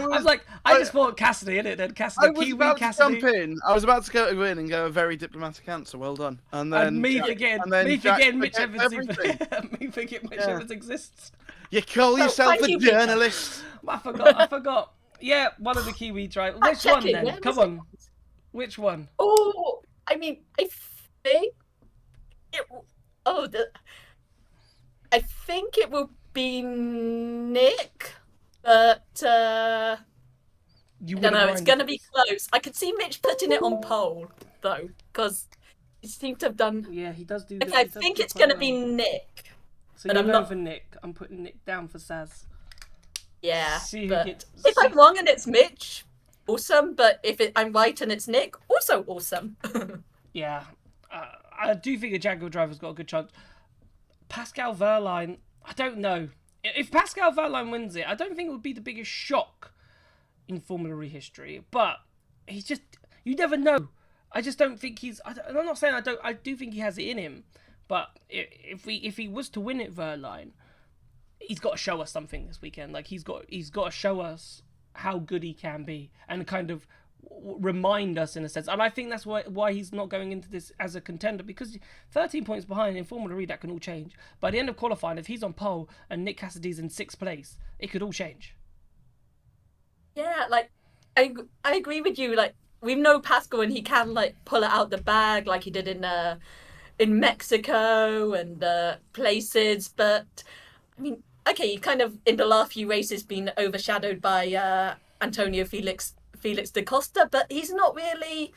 I just thought Cassidy, innit? Then Cassidy, I was Kiwi about to Cassidy. jump in. I was about to go in and go a very diplomatic answer. Well done. And then And me forgetting Jack Mitch forgets Evans everything. me forgetting Mitch Yeah. Evans exists. You call yourself thank a you, Peter. journalist. I forgot. Yeah, one of the Kiwi drivers. Which one checking, then? where Come was on. Which one? Oh, I mean, I think it. I think it will be Nick, but You I don't wouldn't know. It's mind going to if be close. I could see Mitch putting it on pole though, because he seems to have done. Yeah, he does do Okay, that. I He does think do it's quite going to well. be Nick. So but you're I'm going not- for Nick. I'm putting Nick down for Saz. Yeah, See who but gets- if I'm see- wrong and it's Mitch, awesome. But if I'm right and it's Nick, also awesome. Yeah, I do think a Jaguar driver's got a good chance. Pascal Wehrlein, I don't know. If Pascal Wehrlein wins it, I don't think it would be the biggest shock in Formula E history. But he's just, you never know. I just don't think I'm not saying I do think he has it in him. But if he was to win it, Wehrlein, he's got to show us something this weekend. Like he's got to show us how good he can be and kind of remind us in a sense. And I think that's why he's not going into this as a contender, because 13 points behind in Formula E, that can all change. By the end of qualifying, if he's on pole and Nick Cassidy's in 6th place, it could all change. Yeah, like I agree with you. Like we know Pascal and he can like pull it out the bag like he did in Mexico and places, but I mean, okay, he kind of in the last few races been overshadowed by Antonio Felix da Costa, but he's not really.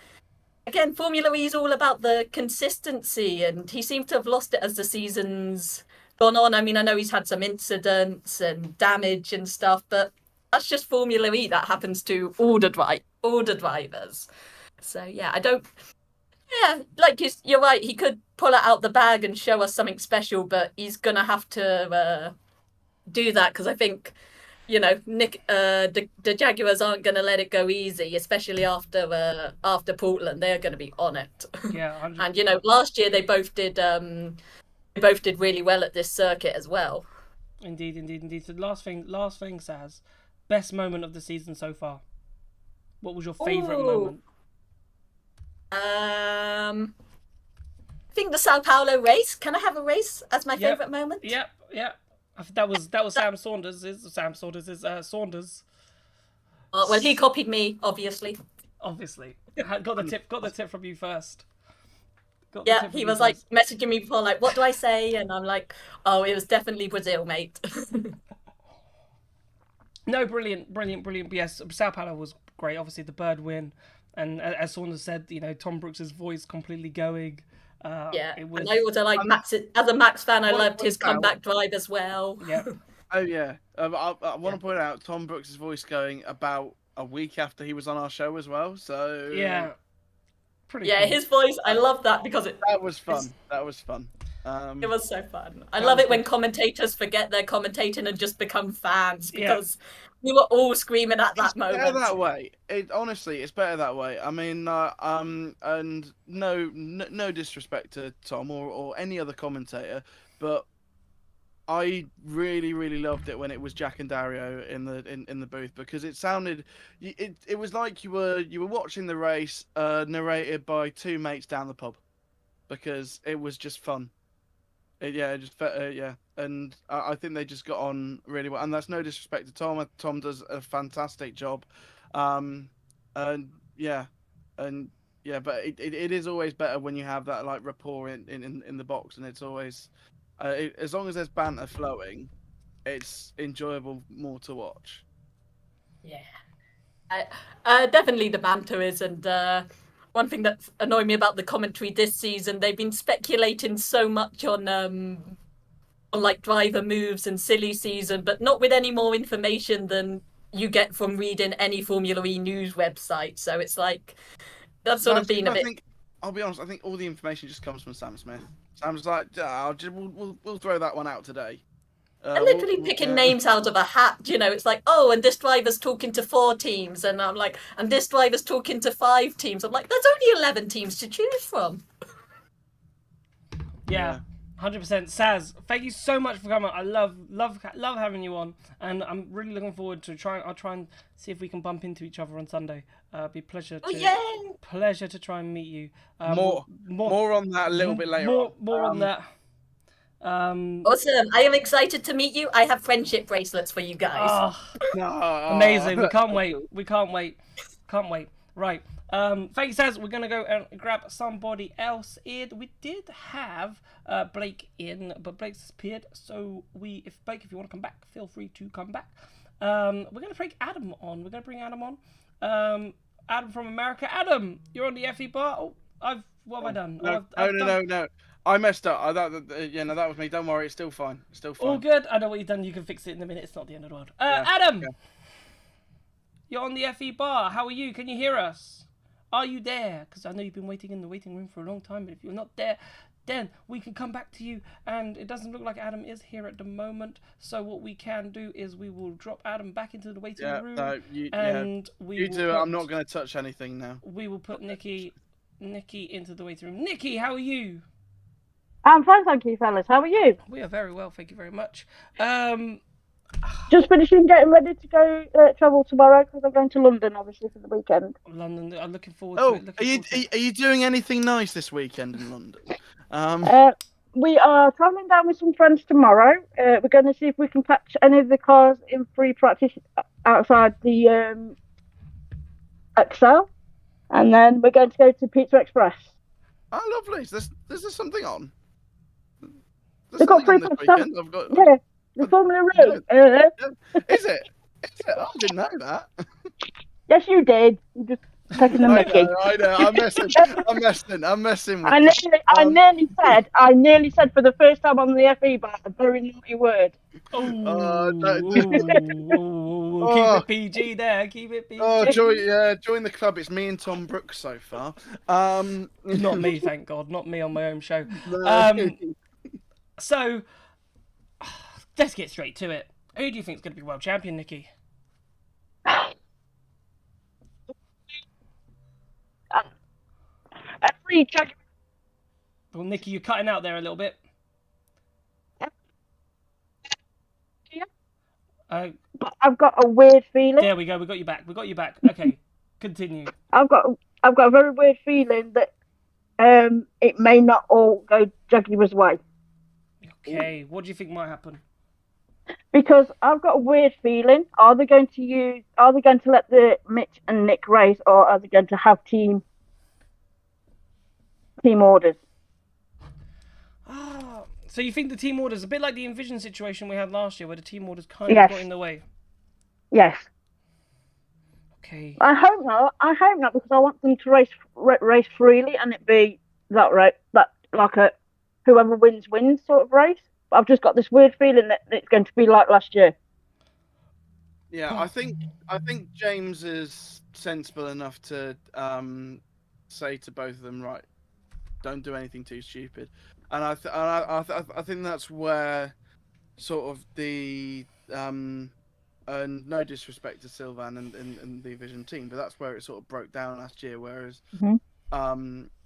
Again, Formula E is all about the consistency, and he seems to have lost it as the season's gone on. I mean, I know he's had some incidents and damage and stuff, but that's just Formula E. That happens to all the drivers. So yeah, I don't. Yeah, like you're right. He could pull it out the bag and show us something special, but he's gonna have to do that because I think, you know, Nick, the Jaguars aren't gonna let it go easy, especially after Portland. They're gonna be on it. Yeah, 100%. And you know, last year they both did They both did really well at this circuit as well. Indeed. So last thing, Saz. Best moment of the season so far. What was your favourite moment? I think the Sao Paulo race. Can I have a race as my favourite moment? Yep. That was Sam Saunders. Saunders. Well, he copied me, obviously. Obviously, got the tip from you first. Yeah, he was like messaging me before, like, what do I say? And I'm like, oh, it was definitely Brazil, mate. No, brilliant. Yes, Sao Paulo was great. Obviously, the bird win, and as Saunders said, Tom Brooks's voice completely going. Yeah, and I also like Max. As a Max fan, I loved his comeback drive as well. Yeah. Oh yeah, I want to point out Tom Brooks' voice going about a week after he was on our show as well. So yeah, pretty. Yeah, cool. His voice. I love that because that was fun. That was fun. It was so fun. I love it when commentators forget they're commentating and just become fans because we were all screaming at that moment. It's better that way. Honestly, it's better that way. I mean, and no disrespect to Tom or any other commentator, but I really loved it when it was Jack and Dario in the booth because it sounded, it was like you were watching the race narrated by two mates down the pub, because it was just fun. And I think they just got on really well, and that's no disrespect to Tom. Tom does a fantastic job, but it is always better when you have that like rapport in the box, and it's always as long as there's banter flowing, it's enjoyable more to watch. Yeah, definitely the banter is, and one thing that's annoyed me about the commentary this season, they've been speculating so much on like driver moves and silly season, but not with any more information than you get from reading any Formula E news website. So it's like that's sort of been a bit. I'll be honest. I think all the information just comes from Sam Smith. Sam's like, we'll throw that one out today. They're literally picking names out of a hat, It's like, oh, and this driver's talking to 4 teams, and I'm like, and this driver's talking to 5 teams. I'm like, there's only 11 teams to choose from. Yeah, 100%. Saz, thank you so much for coming. I love having you on, and I'm really looking forward to trying. I'll try and see if we can bump into each other on Sunday. Be pleasure to try and meet you. More on that a little bit later. More on that. Awesome. I am excited to meet you. I have friendship bracelets for you guys. Amazing. We can't wait. Right. Thanks, Saz. We're gonna go and grab somebody else in. We did have Blake in, but Blake's disappeared. So if Blake, if you want to come back, feel free to come back. We're gonna bring Adam on. Adam from America. Adam, you're on the FE bar. Oh, what have I done? No. I messed up. That was me. Don't worry, it's still fine. All good. I know what you've done. You can fix it in a minute. It's not the end of the world. Adam, you're on the FE bar. How are you? Can you hear us? Are you there? Because I know you've been waiting in the waiting room for a long time. But if you're not there, then we can come back to you. And it doesn't look like Adam is here at the moment. So what we can do is we will drop Adam back into the waiting room. You do it. I'm not going to touch anything now. We will put Nikki into the waiting room. Nikki, how are you? I'm fine, thank you, fellas. How are you? We are very well, thank you very much. Just finishing getting ready to go travel tomorrow because I'm going to London, obviously, for the weekend. London, I'm looking forward to it. Are you doing anything nice this weekend in London? We are travelling down with some friends tomorrow. We're going to see if we can catch any of the cars in free practice outside the Excel, and then we're going to go to Pizza Express. Oh, lovely! Is there something on? They've got free practice. Yeah, the Formula Room. Is it? Oh, I didn't know that. Yes, you did. You just taking the mickey. I know. I'm messing with I nearly said for the first time on the FE bar a very naughty word. Keep it PG there. Keep it PG. Join the club. It's me and Tom Brooks so far. Not me, thank God. Not me on my own show. So let's get straight to it. Who do you think is going to be world champion, Nikki? Every Jaguar. Well, Nikki, you're cutting out there a little bit. Uh, but I've got a weird feeling. there we go. We got you back. We got you back. Okay, continue. I've got a very weird feeling that it may not all go Jaguar's way. Okay, what do you think might happen? Because I've got a weird feeling. Are they going to let the Mitch and Nick race, or are they going to have team orders? Ah, so you think the team orders a bit like the Envision situation we had last year, where the team orders kind of Yes. got in the way? Yes. Okay. I hope not. I hope not, because I want them to race freely and it be that like a whoever wins sort of race. But I've just got this weird feeling that it's going to be like last year. Yeah, I think James is sensible enough to say to both of them, right, don't do anything too stupid, and I think that's where sort of the and no disrespect to Sylvan and the Vision team, but that's where it sort of broke down last year. Whereas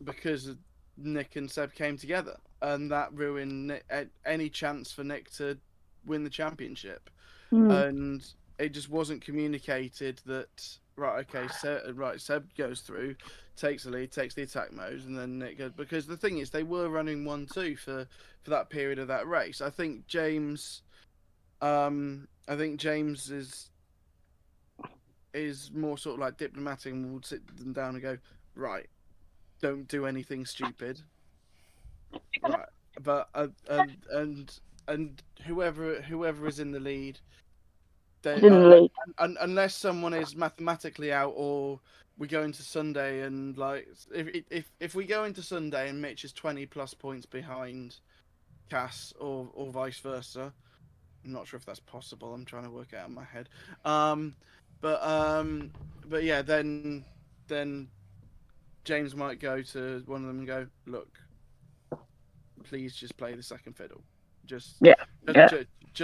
because Nick and Seb came together, and that ruined any chance for Nick to win the championship, and it just wasn't communicated that Seb goes through, takes the lead, takes the attack mode, and then Nick goes, because the thing is they were running 1-2 for that period of that race. I think James is more sort of like diplomatic and will sit them down and go, right, don't do anything stupid, right? But and whoever is in the lead, unless someone is mathematically out, or we go into Sunday and like if we go into Sunday and Mitch is 20+ points behind Cass or vice versa. I'm not sure if that's possible. I'm trying to work it out in my head. But yeah, then James might go to one of them and go, look, please just play the second fiddle, just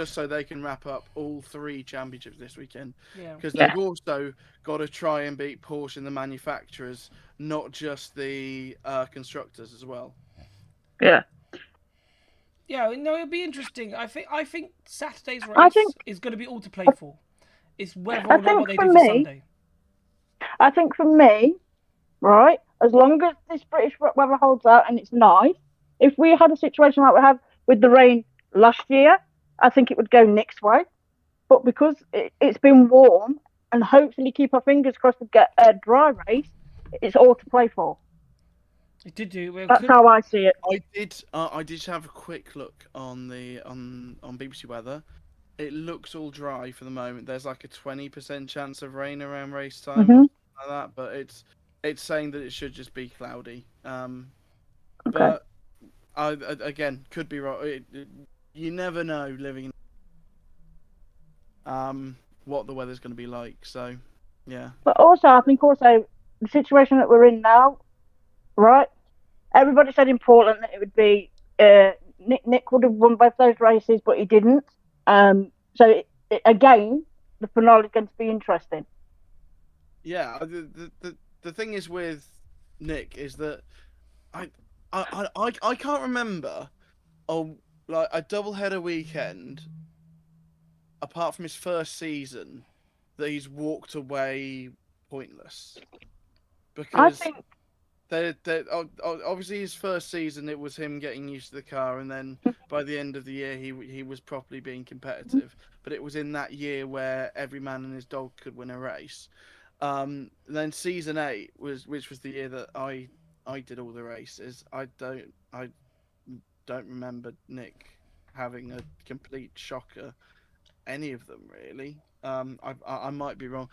so they can wrap up all 3 championships this weekend. Because they've also got to try and beat Porsche and the manufacturers, not just the constructors as well. Yeah. Yeah, no, it'll be interesting. I think Saturday's race is going to be all to play for. It's whether or not what they do for Sunday. I think for me, right, as long as this British weather holds out and it's nice, if we had a situation like we had with the rain last year, I think it would go Nick's way. But because it's been warm, and hopefully keep our fingers crossed to get a dry race, it's all to play for. It did do. Well, that's how I see it. I did have a quick look on BBC Weather. It looks all dry for the moment. There's like a 20% chance of rain around race time, or something like that. But it's saying that it should just be cloudy. But I again could be wrong. You never know living in what the weather's going to be like. So yeah. But also, I think the situation that we're in now, right? Everybody said in Portland that it would be Nick would have won both those races, but he didn't. So again, the finale is going to be interesting. Yeah, the thing is with Nick is that I can't remember like a doubleheader weekend apart from his first season that he's walked away pointless, because I think obviously his first season it was him getting used to the car, and then by the end of the year he was properly being competitive. But it was in that year where every man and his dog could win a race. Then season 8 which was the year that I did all the races. I don't remember Nick having a complete shocker, any of them really. I might be wrong.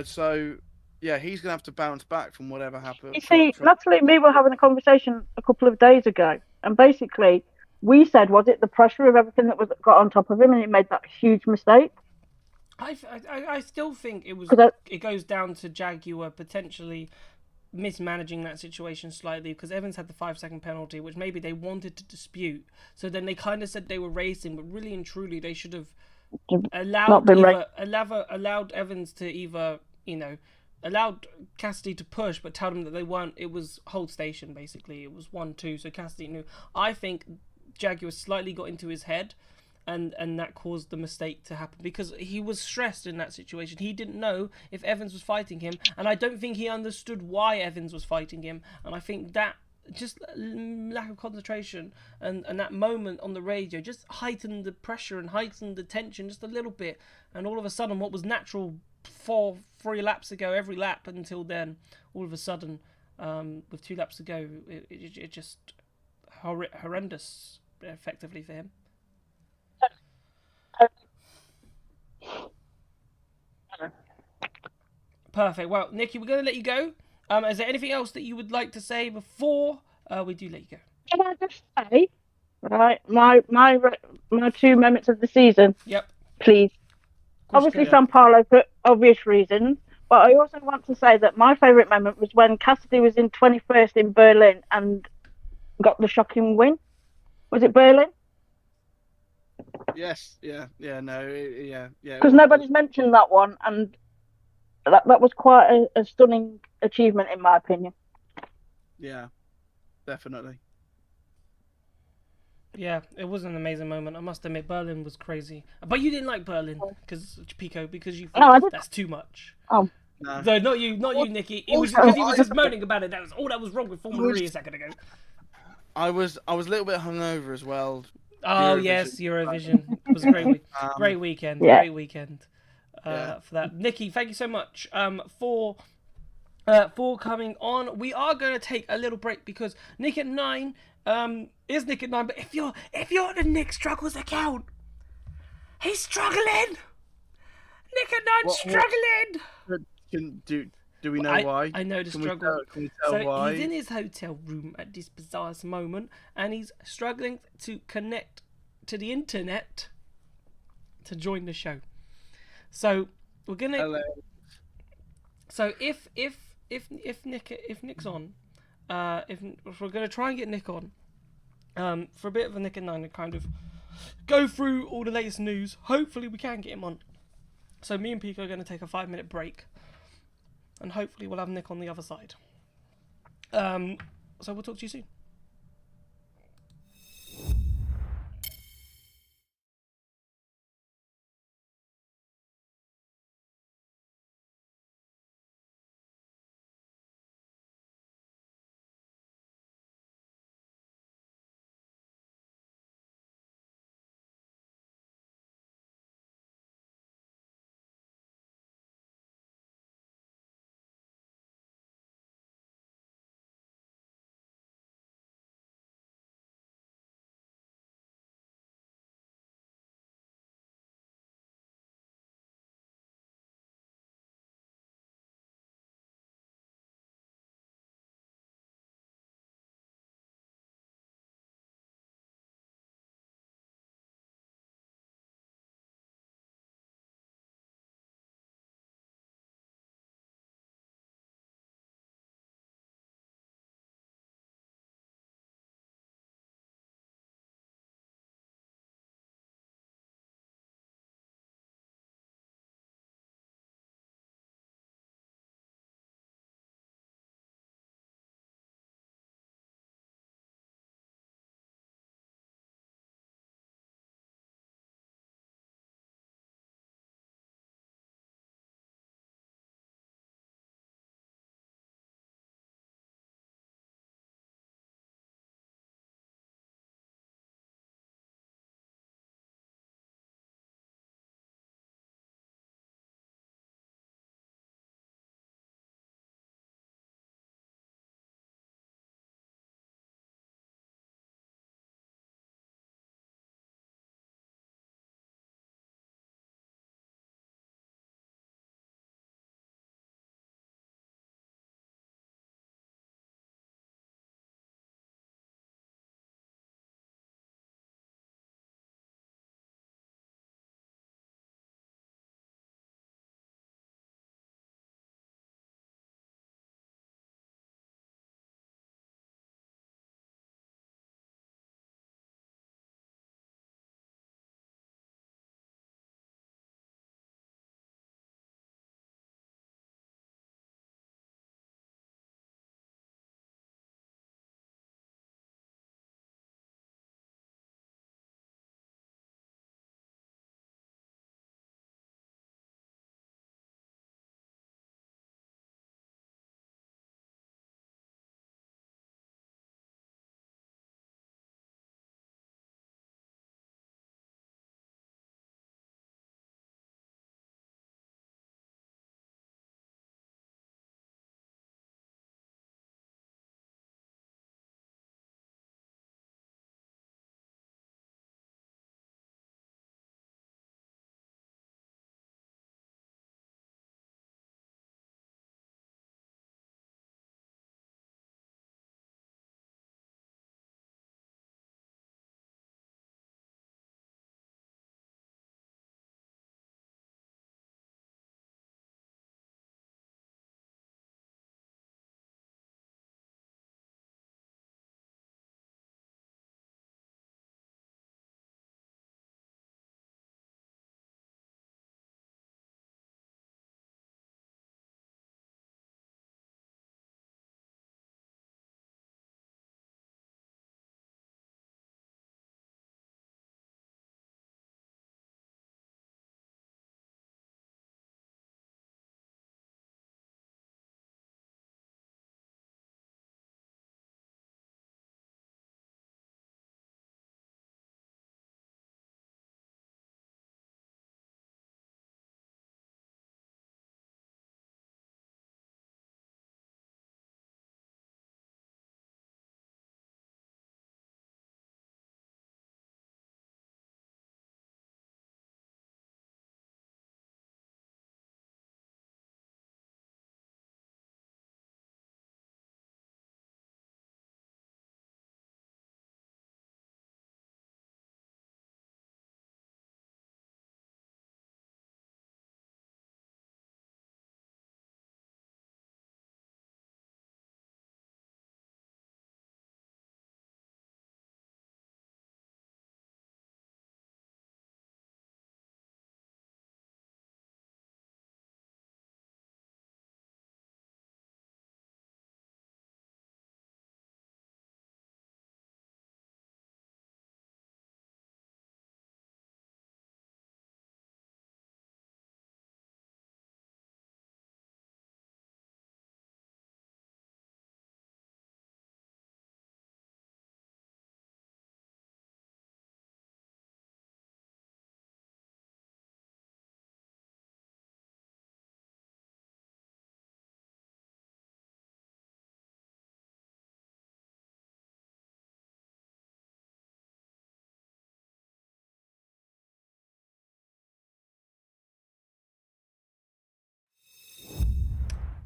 So yeah, he's going to have to bounce back from whatever happened. You see, Natalie and me were having a conversation a couple of days ago, and basically we said, was it the pressure of everything that got on top of him, and he made that huge mistake? I still think it was. It goes down to Jaguar potentially mismanaging that situation slightly, because Evans had the 5-second penalty, which maybe they wanted to dispute. So then they kind of said they were racing, but really and truly they should have allowed Evans to either, allowed Cassidy to push, but tell them that they weren't. It was hold station basically. It was 1-2, so Cassidy knew. I think Jaguar slightly got into his head, and that caused the mistake to happen because he was stressed in that situation. He didn't know if Evans was fighting him, and I don't think he understood why Evans was fighting him. And I think that just lack of concentration and that moment on the radio just heightened the pressure and heightened the tension just a little bit. And all of a sudden, what was natural 3 laps ago, every lap until then, all of a sudden, with 2 laps to go, it just horrendous effectively for him. Perfect. Well, Nikki, we're going to let you go. Is there anything else that you would like to say before we do let you go? Can I just say, right, my 2 moments of the season, Yep. please. Obviously, San Paulo for obvious reasons, but I also want to say that my favourite moment was when Cassidy was in 21st in Berlin and got the shocking win. Was it Berlin? Yes. Yeah. Because nobody's mentioned that one, and that was quite a stunning achievement in my opinion. Yeah, definitely. Yeah, it was an amazing moment. I must admit, Berlin was crazy. But you didn't like Berlin, because you thought that's too much. Oh. No, not you, Nikki. It was because he was just moaning about it. That was all that was wrong with Formula 3 a second ago. I was a little bit hungover as well. Oh yes, Eurovision. It was a great weekend. Yeah. Great weekend for that. Nikki, thank you so much for coming on. We are going to take a little break because Nick at 9 is Nick at 9. But if you're on the Nick Struggles account, he's struggling. Nick at 9 struggling. Do we know why? I know the struggle. Can we tell why? He's in his hotel room at this bizarre moment, and he's struggling to connect to the internet to join the show. So we're gonna. Hello. So if Nick's on, if we're gonna try and get Nick on, for a bit of a Nick and 9 to kind of go through all the latest news. Hopefully we can get him on. So me and Pico are going to take a 5-minute break. And hopefully we'll have Nick on the other side. So we'll talk to you soon.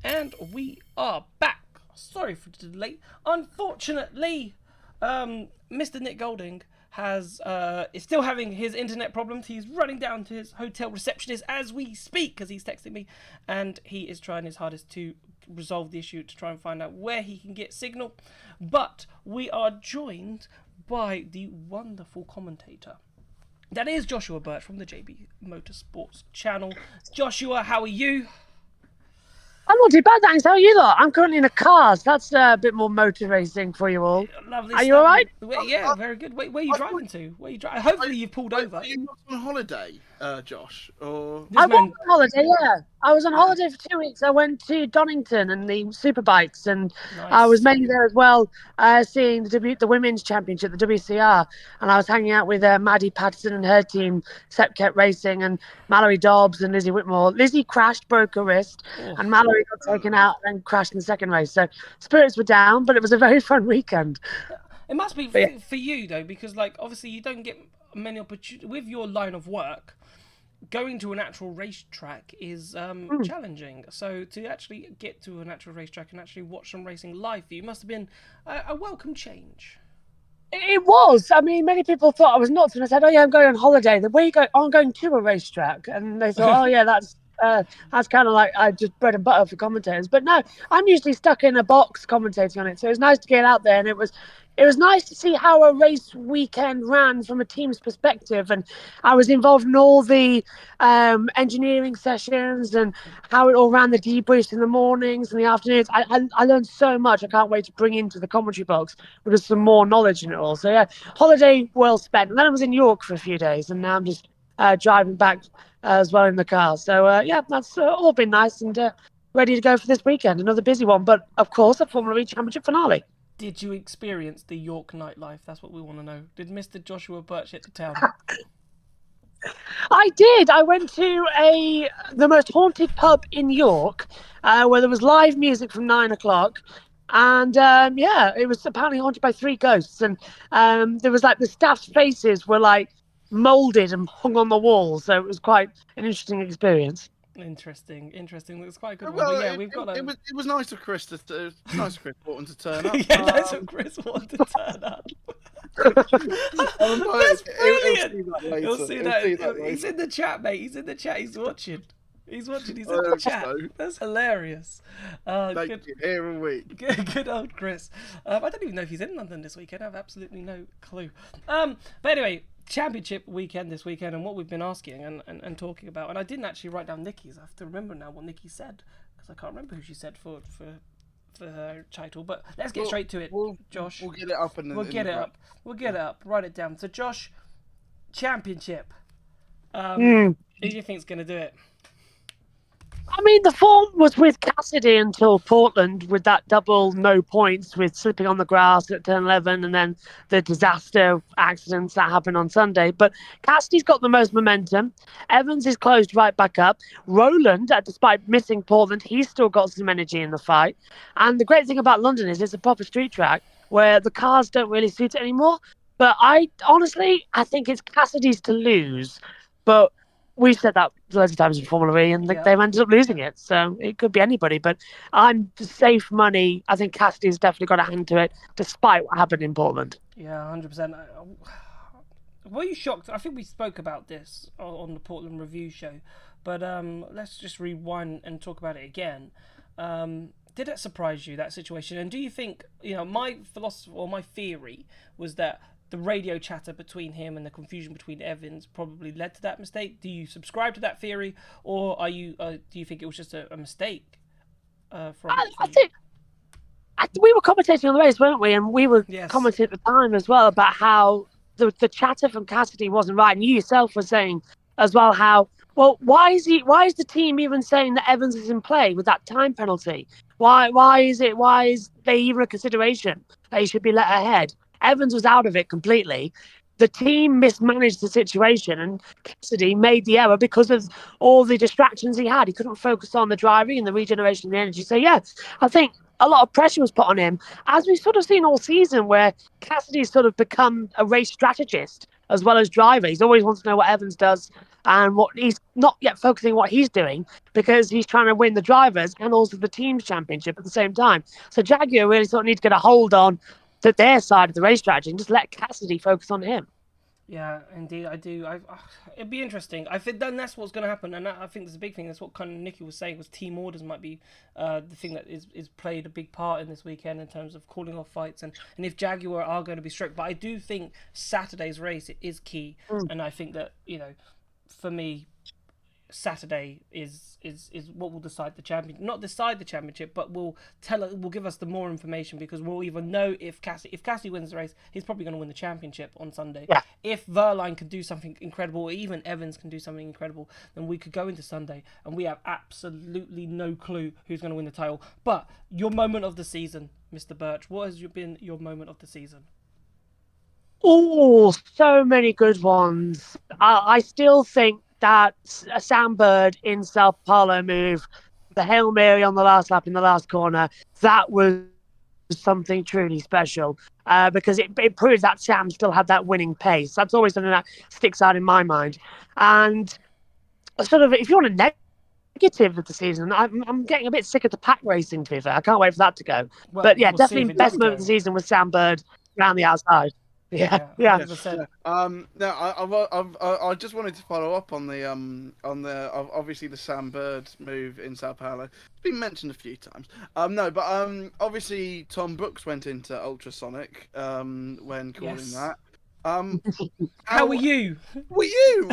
And we are back. Sorry for the delay. Unfortunately, Mr. Nick Golding is still having his internet problems. He's running down to his hotel receptionist as we speak because he's texting me, and he is trying his hardest to resolve the issue to try and find out where he can get signal. But we are joined by the wonderful commentator. That is Joshua Birch from the JB Motorsports channel. Joshua, how are you? I'm not too bad, thanks. How are you lot? I'm currently in a car, so that's a bit more motor racing for you all. Lovely Are stuff. you all right? Yeah, very good. Where are you driving to? Where you Hopefully you've pulled over. Are you not on holiday, Josh? Or This I man- was on holiday, yeah. I was on holiday for 2 weeks. I went to Donington and the Superbikes, and I Nice. was mainly there as well, seeing the Women's Championship, the WCR, and I was hanging out with Maddie Patterson and her team, Sepket Racing, and Mallory Dobbs and Lizzie Whitmore. Lizzie crashed, broke her wrist, and Mallory got taken out and crashed in the second race. So spirits were down, but it was a very fun weekend. It must be yeah. for you though, because like obviously you don't get many opportunities with your line of work. Going to an actual racetrack is challenging. So to actually get to an actual racetrack and actually watch some racing live for you must have been a welcome change. It was. I mean, many people thought I was nuts when I said, "Oh yeah, I'm going on holiday." The way you go, I'm going to a racetrack, and they thought, "Oh yeah, that's kind of like just bread and butter for commentators." But no, I'm usually stuck in a box commentating on it, so it was nice to get out there, and it was nice to see how a race weekend ran from a team's perspective, and I was involved in all the engineering sessions and how it all ran, the debriefs in the mornings and the afternoons. I learned so much. I can't wait to bring into the commentary box with just some more knowledge in it all. So yeah, holiday well spent. And then I was in York for a few days, and now I'm just driving back as well in the car. So yeah, that's all been nice and ready to go for this weekend. Another busy one, but of course a Formula E Championship finale. Did you experience the York nightlife? That's what we want to know. Did Mr. Joshua Birch hit the town? I did. I went to the most haunted pub in York, where there was live music from 9 o'clock. And yeah, it was apparently haunted by 3 ghosts. And there was like the staff's faces were like molded and hung on the wall. So it was quite an interesting experience. Interesting. It's quite a good one. well, but yeah, we've got it was nice of Chris nice of Chris Morton to turn up. yeah, that's what Chris wanted to turn up. That's brilliant. You'll see that. He's in the chat, mate. He's in the chat. He's watching. He's in the chat. So. That's hilarious. Thank you. Here a week. Good old Chris. I don't even know if he's in London this weekend. I have absolutely no clue. But anyway, championship weekend this weekend, and what we've been asking and talking about. And I didn't actually write down Nikki's. I have to remember now what Nikki said because I can't remember who she said for her title. But let's get straight to it, Josh. We'll get it up We'll get it up. Write it down. So Josh, championship. Who do you think's going to do it? I mean, the form was with Cassidy until Portland with that double no points with slipping on the grass at turn 11 and then the disaster accidents that happened on Sunday. But Cassidy's got the most momentum. Evans is closed right back up. Roland, despite missing Portland, he's still got some energy in the fight. And the great thing about London is it's a proper street track where the cars don't really suit it anymore. But I think it's Cassidy's to lose. But we've said that loads of times in Formula E, and they've ended up losing it. So it could be anybody. But I'm safe money. I think Cassidy's definitely got a hand to it, despite what happened in Portland. Yeah, 100%. Were you shocked? I think we spoke about this on the Portland Review show. But let's just rewind and talk about it again. Did it surprise you, that situation? And do you think, my philosophy or my theory was that the radio chatter between him and the confusion between Evans probably led to that mistake? Do you subscribe to that theory, or do you think it was just a mistake? I think we were commentating on the race, weren't we? And we were commenting at the time as well about how the chatter from Cassidy wasn't right, and you yourself were saying as well how, well, why is the team even saying that Evans is in play with that time penalty? Why is they even a consideration that he should be let ahead? Evans was out of it completely. The team mismanaged the situation, and Cassidy made the error because of all the distractions he had. He couldn't focus on the driving and the regeneration of the energy. So, yeah, I think a lot of pressure was put on him, as we've sort of seen all season, where Cassidy's sort of become a race strategist as well as driver. He's always wants to know what Evans does and what he's not yet focusing on what he's doing because he's trying to win the drivers and also the team's championship at the same time. So Jaguar really sort of need to get a hold on to their side of the race strategy and just let Cassidy focus on him. Yeah, indeed, I do. It'd be interesting. I think then that's what's going to happen, and I think there's a big thing. That's what kind of Nicky was saying, was team orders might be the thing that is played a big part in this weekend in terms of calling off fights, and if Jaguar are going to be strict. But I do think Saturday's race is key, and I think that, you know, for me, Saturday is what will decide the champion, not decide the championship, but will give us the more information, because we'll even know if Cassidy wins the race, he's probably going to win the championship on Sunday. Yeah. If Verline can do something incredible, or even Evans can do something incredible, then we could go into Sunday and we have absolutely no clue who's going to win the title. But your moment of the season, Mr. Birch, what has been your moment of the season? Oh, so many good ones. I still think that a Sam Bird in Sao Paulo move, the Hail Mary on the last lap in the last corner, that was something truly special, because it proves that Sam still had that winning pace. That's always something that sticks out in my mind. And sort of, if you want a negative of the season, I'm getting a bit sick of the pack racing, to be fair. I can't wait for that to go. Well, but yeah, we'll see if definitely it best does moment of go. the season was Sam Bird around the outside. Yeah. 100%. No, I just wanted to follow up on the obviously the Sam Bird move in Sao Paulo. It's been mentioned a few times. Obviously Tom Brooks went into ultrasonic when calling Yes. that. How are you? Were you?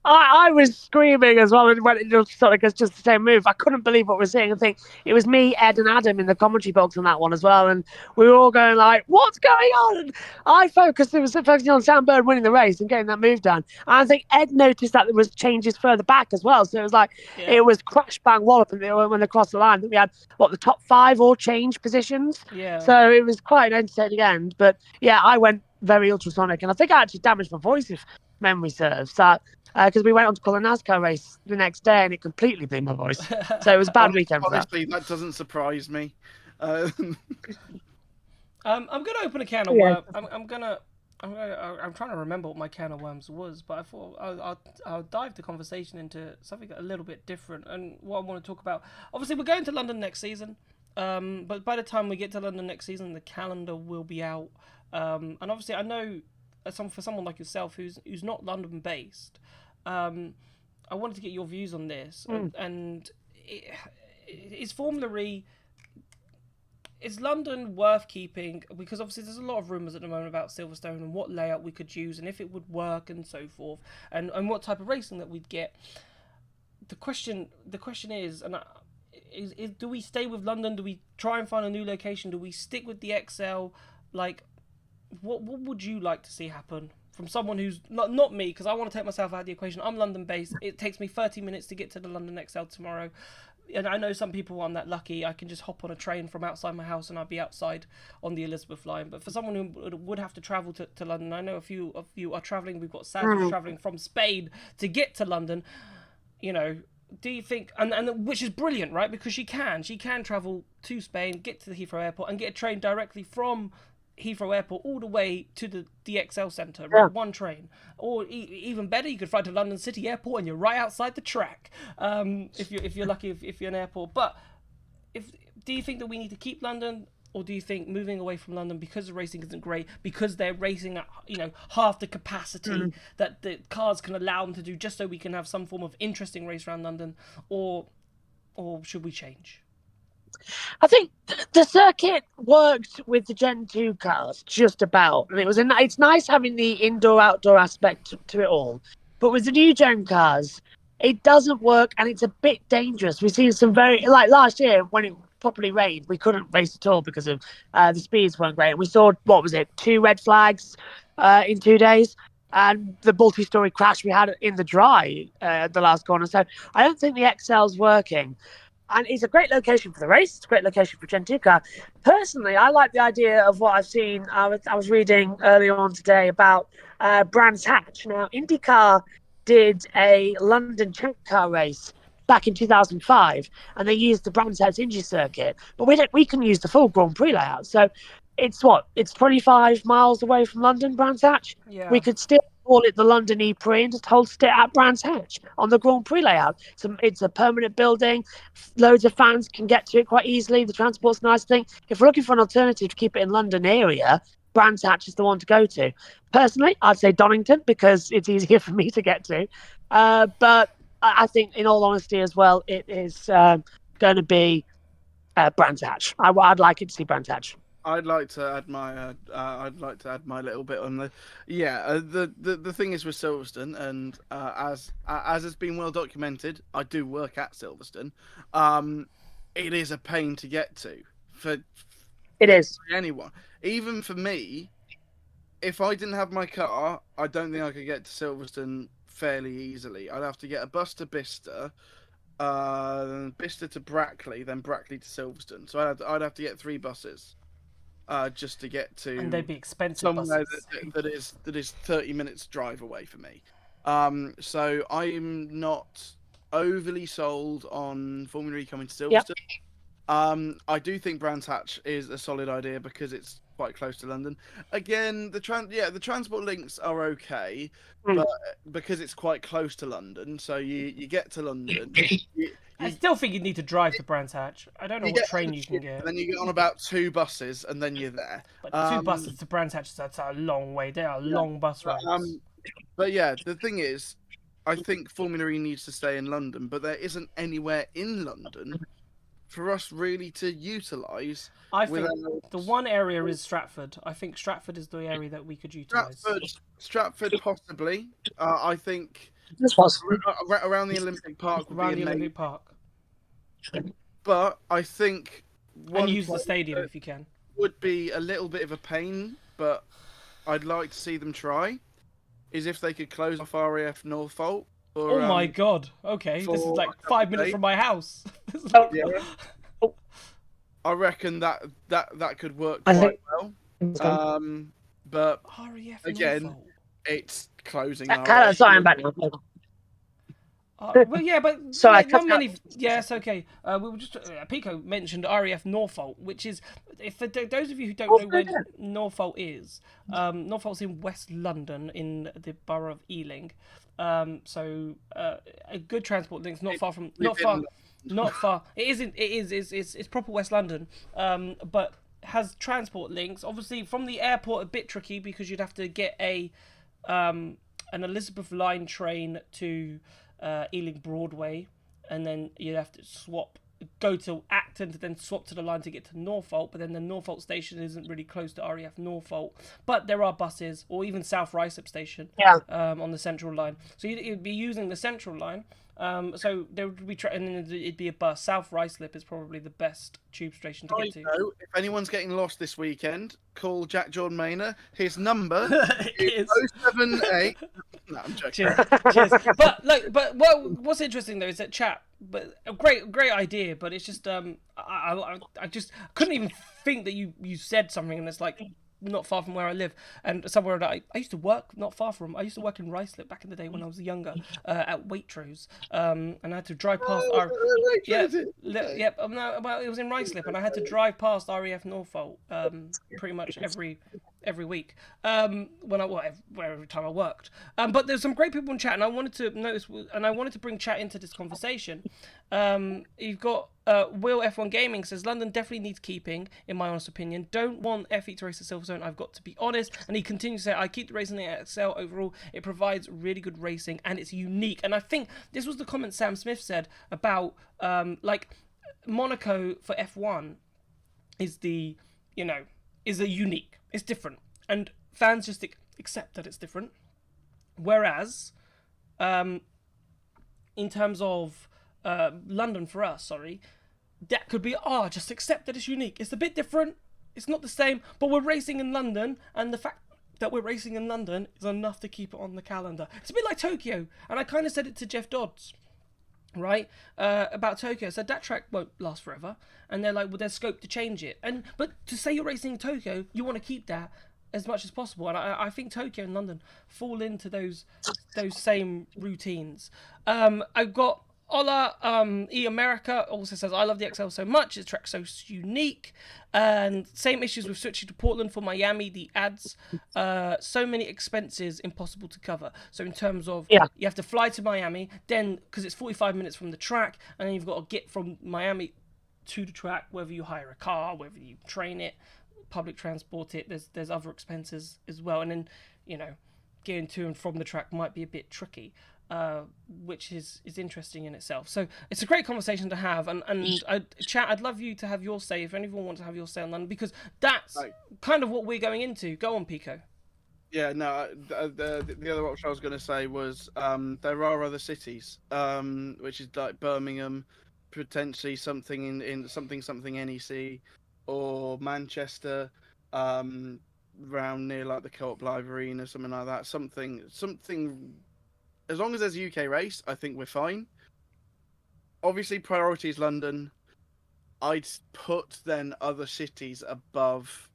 I was screaming as well when it just sort of goes just the same move. I couldn't believe what we're seeing. I think it was me, Ed, and Adam in the commentary box on that one as well, and we were all going like, "What's going on?" And I was focusing on Sam Bird winning the race and getting that move done. And I think Ed noticed that there was changes further back as well. So it was like it was crash bang wallop, and when they crossed the line, I think we had the top 5 all change positions. Yeah. So it was quite an entertaining end. But yeah, I went very ultrasonic, and I think I actually damaged my voice if memory serves. So. Because we went on to call a NASCAR race the next day and it completely blew my voice. So it was a bad weekend for that. Honestly, that doesn't surprise me. I'm gonna open a can of worms. I'm trying to remember what my can of worms was, but I thought I'll dive the conversation into something a little bit different. And what I want to talk about, obviously, we're going to London next season. But by the time we get to London next season, the calendar will be out. And obviously, I know for someone like yourself who's not London based. I wanted to get your views on this, and is Formula E, is London worth keeping? Because obviously there's a lot of rumours at the moment about Silverstone and what layout we could use and if it would work and so forth, and what type of racing that we'd get. The question is, do we stay with London? Do we try and find a new location? Do we stick with the XL? Like, what would you like to see happen? From someone who's not me, because I want to take myself out of the equation. I'm London based. It takes me 30 minutes to get to the London XL tomorrow. And I know some people aren't that lucky. I can just hop on a train from outside my house and I'll be outside on the Elizabeth line. But for someone who would have to travel to London, I know a few of you are travelling. We've got Sam who's travelling from Spain to get to London. You know, do you think, and which is brilliant, right? Because she can travel to Spain, get to the Heathrow Airport and get a train directly from Heathrow Airport all the way to the DXL Centre, right? One train. Or even better, you could fly to London City Airport and you're right outside the track. If you're lucky, if you're an airport. But do you think that we need to keep London, or do you think moving away from London because the racing isn't great, because they're racing at half the capacity that the cars can allow them to do, just so we can have some form of interesting race around London, or should we change? I think the circuit worked with the Gen 2 cars just about, and it's nice having the indoor-outdoor aspect to it all. But with the new Gen cars, it doesn't work, and it's a bit dangerous. We've seen some like last year when it properly rained, we couldn't race at all because of the speeds weren't great. We saw 2 red flags in 2 days, and the multi-story crash we had in the dry at the last corner. So I don't think the XL's working. And it's a great location for the race. It's a great location for Gen 2 car. Personally, I like the idea of what I've seen. I was reading earlier on today about Brands Hatch. Now, IndyCar did a London Champ Car race back in 2005, and they used the Brands Hatch Indy circuit. But we can use the full Grand Prix layout. So it's 25 miles away from London, Brands Hatch. Yeah. We could still call it the London Eprix and just host it at Brands Hatch on the Grand Prix layout. It's a permanent building. Loads of fans can get to it quite easily. The transport's a nice thing. If we're looking for an alternative to keep it in London area, Brands Hatch is the one to go to. Personally, I'd say Donington because it's easier for me to get to. But I think, in all honesty, as well, it is going to be Brands Hatch. I'd like it to see Brands Hatch. I'd like to add my little bit on the the thing is with Silverstone, and as has been well documented, I do work at Silverstone. It is a pain to get to for anyone, even for me. If I didn't have my car, I don't think I could get to Silverstone fairly easily. I'd have to get a bus to Bicester, then Bicester to Brackley, then Brackley to Silverstone. So I'd have to get 3 buses. Just to get to, and they'd be expensive somewhere buses. that is 30 minutes drive away for me. So I'm not overly sold on Formula E coming to Silverstone. Yep. I do think Brands Hatch is a solid idea because it's quite close to London. Again, the transport links are okay, but because it's quite close to London, so you get to London. I still think you need to drive to Brands Hatch. I don't know what train you can get. Then you get on about 2 buses, and then you're there. But 2 buses to Brands Hatch, that's a long way. They are long bus rides. But yeah, the thing is, I think Formula E needs to stay in London, but there isn't anywhere in London for us really to utilise. I think the one area is Stratford. I think Stratford is the area that we could utilise. Stratford possibly. I think around the Olympic Park would around be the Olympic Park. But I think and use the stadium if you can. Would be a little bit of a pain, but I'd like to see them try. Is if they could close off RAF Norfolk. Oh my god! Okay, this is like 5 minutes from my house. Yeah. I reckon that could work quite well. But RAF again, Norfolk. it's closing. Sorry, I'm back now. Well, yeah, but sorry, not many. Yeah, it's okay. We were just Pico mentioned RAF Norfolk, which is for those of you who don't know where Norfolk is. Norfolk's in West London, in the borough of Ealing. So a good transport links, not far. It's proper West London. But has transport links. Obviously, from the airport, a bit tricky because you'd have to get an Elizabeth Line train to Ealing Broadway, and then you'd have to go to Acton to then swap to the line to get to Norfolk, but then the Norfolk station isn't really close to RAF Norfolk, but there are buses, or even South Ruislip station on the central line, so you'd be using the central line. So there would be and then it'd be a bus. South Ruislip is probably the best tube station to get to. If anyone's getting lost this weekend, call Jack Jordan Maynard. His number is 078. No, I'm joking. Cheers. But what's interesting though is that chat. But a great idea. But it's just I just couldn't even think that you said something, and it's like not far from where I live, and somewhere that I used to work not far from. I used to work in Ruislip back in the day when I was younger, at Waitrose, and I had to drive past. Well, it was in Ruislip, and I had to drive past RAF Norfolk pretty much every week every time I worked. But there's some great people in chat, and I wanted to bring chat into this conversation. You've got Will F1 Gaming says London definitely needs keeping, in my honest opinion. Don't want F1 to race the Silverstone, I've got to be honest. And he continues to say, I keep the racing at Excel overall. It provides really good racing and it's unique. And I think this was the comment Sam Smith said about Monaco for F1 is a unique. It's different. And fans just accept that it's different. Whereas, in terms of London for us, that could be, just accept that it's unique. It's a bit different. It's not the same, but we're racing in London, and the fact that we're racing in London is enough to keep it on the calendar. It's a bit like Tokyo, and I kind of said it to Jeff Dodds, right, about Tokyo. So that track won't last forever, and they're like, well, there's scope to change it. But to say you're racing in Tokyo, you want to keep that as much as possible, and I think Tokyo and London fall into those same routines. I've got Ola E America also says, I love the XL so much. It's track so unique. And same issues with switching to Portland for Miami. The ads, so many expenses, impossible to cover. So in terms of, Yeah. you have to fly to Miami, then because it's 45 minutes from the track, and then you've got to get from Miami to the track, whether you hire a car, whether you train it, public transport it. There's other expenses as well, and then getting to and from the track might be a bit tricky. Which is interesting in itself. So it's a great conversation to have, and chat. I'd love you to have your say if anyone wants to have your say on London, because that's kind of what we're going into. Go on, Pico. Yeah, no. The other option I was going to say was there are other cities, which is like Birmingham, potentially something in something NEC, or Manchester, around near like the Co-op Live Arena, something like that. Something. As long as there's a UK race, I think we're fine. Obviously, priority is London. I'd put then other cities above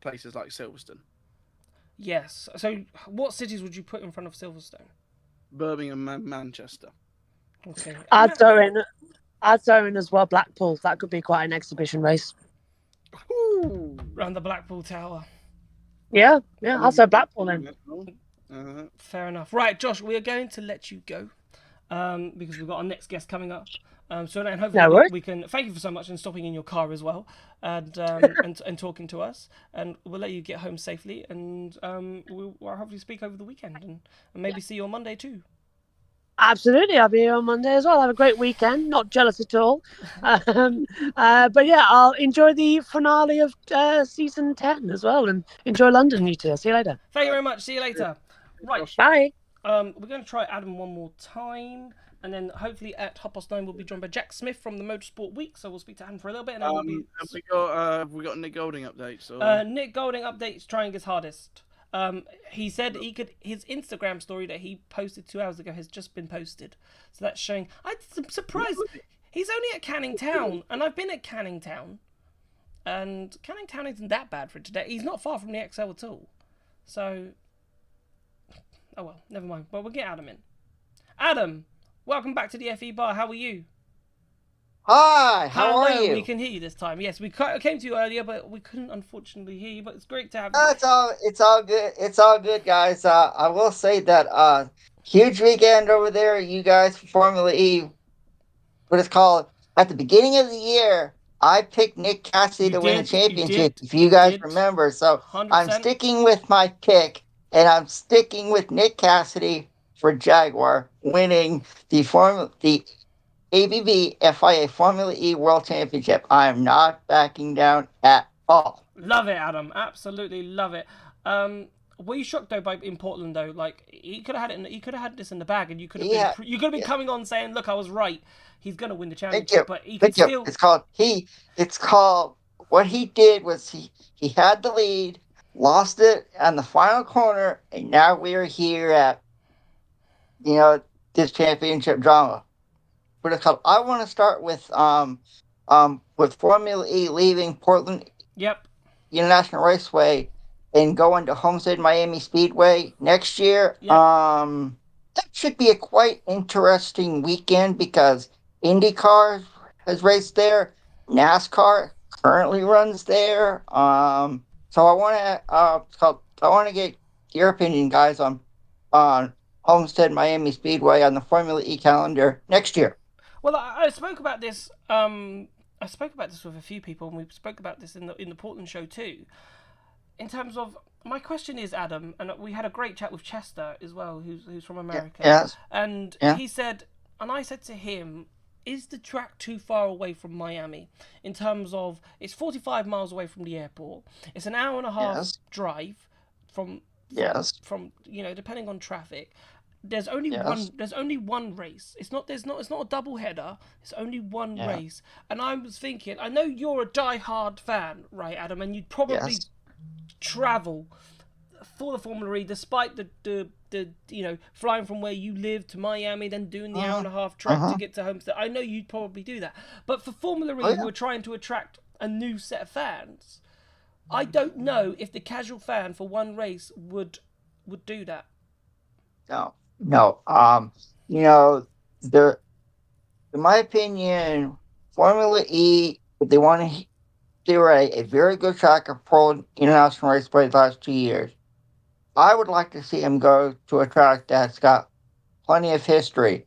places like Silverstone. Yes. So, what cities would you put in front of Silverstone? Birmingham and Manchester. Okay. I'd throw in as well Blackpool. That could be quite an exhibition race. Ooh. Around the Blackpool Tower. Yeah. I'll say Blackpool then. Fair enough. Right, Josh, we are going to let you go because we've got our next guest coming up. So then hopefully we can thank you for so much and stopping in your car as well and and talking to us, and we'll let you get home safely, and we'll hopefully speak over the weekend and maybe see you on Monday too. Absolutely, I'll be here on Monday as well. Have a great weekend. Not jealous at all. But yeah, I'll enjoy the finale of season 10 as well, and enjoy London, you two. See you later. Thank you very much. See you later. Right. Bye. We're going to try Adam one more time, and then hopefully at 9:30 we'll be joined by Jack Smith from the Motorsport Week. So we'll speak to Adam for a little bit, and then have we got Nick Golding updates? Or... Nick Golding updates, trying his hardest. He said his Instagram story that he posted 2 hours ago has just been posted, so that's showing. I'm surprised. He's only at Canning Town, and I've been at Canning Town, and Canning Town isn't that bad for today. He's not far from the XL at all, so. Oh well, never mind. Well, we'll get Adam in. Adam, welcome back to the FE Bar. How are you? Hi, how are you? We can hear you this time. Yes, we came to you earlier, but we couldn't unfortunately hear you. But it's great to have you. It's all good. It's all good, guys. I will say that huge weekend over there. You guys for Formula E. What it's called at the beginning of the year. I picked Nick Cassidy to win the championship. If you guys remember, so 100%. I'm sticking with my pick. And I'm sticking with Nick Cassidy for Jaguar winning the ABB FIA Formula E World Championship. I am not backing down at all. Love it, Adam. Absolutely love it. Were you shocked though in Portland though? Like he could have had it. He could have had this in the bag, and you could have been coming on saying, "Look, I was right. He's gonna win the championship." But he could still. It's called. What he did was he had the lead. Lost it on the final corner, and now we are here at, this championship drama. What it's called. I want to start with Formula E leaving Portland International Raceway and going to Homestead Miami Speedway next year. Yep. That should be a quite interesting weekend because IndyCar has raced there, NASCAR currently runs there. So I want to get your opinion, guys, on Homestead Miami Speedway on the Formula E calendar next year. Well, I spoke about this. I spoke about this with a few people, and we spoke about this in the Portland show too. In terms of my question is, Adam, and we had a great chat with Chester as well, who's from America. Yes. And he said, and I said to him, is the track too far away from Miami in terms of it's 45 miles away from the airport? It's an hour and a half drive from depending on traffic. There's only one race. It's not a double header. It's only one race. And I was thinking, I know you're a die-hard fan, right, Adam, and you'd probably travel for the Formula E, despite the flying from where you live to Miami, then doing the hour and a half track to get to Homestead. I know you'd probably do that. But for Formula E, who are trying to attract a new set of fans, I don't know if the casual fan for one race would do that. No. The in my opinion, Formula E, if they want to do a very good track of Pro International Raceway the last 2 years, I would like to see him go to a track that's got plenty of history.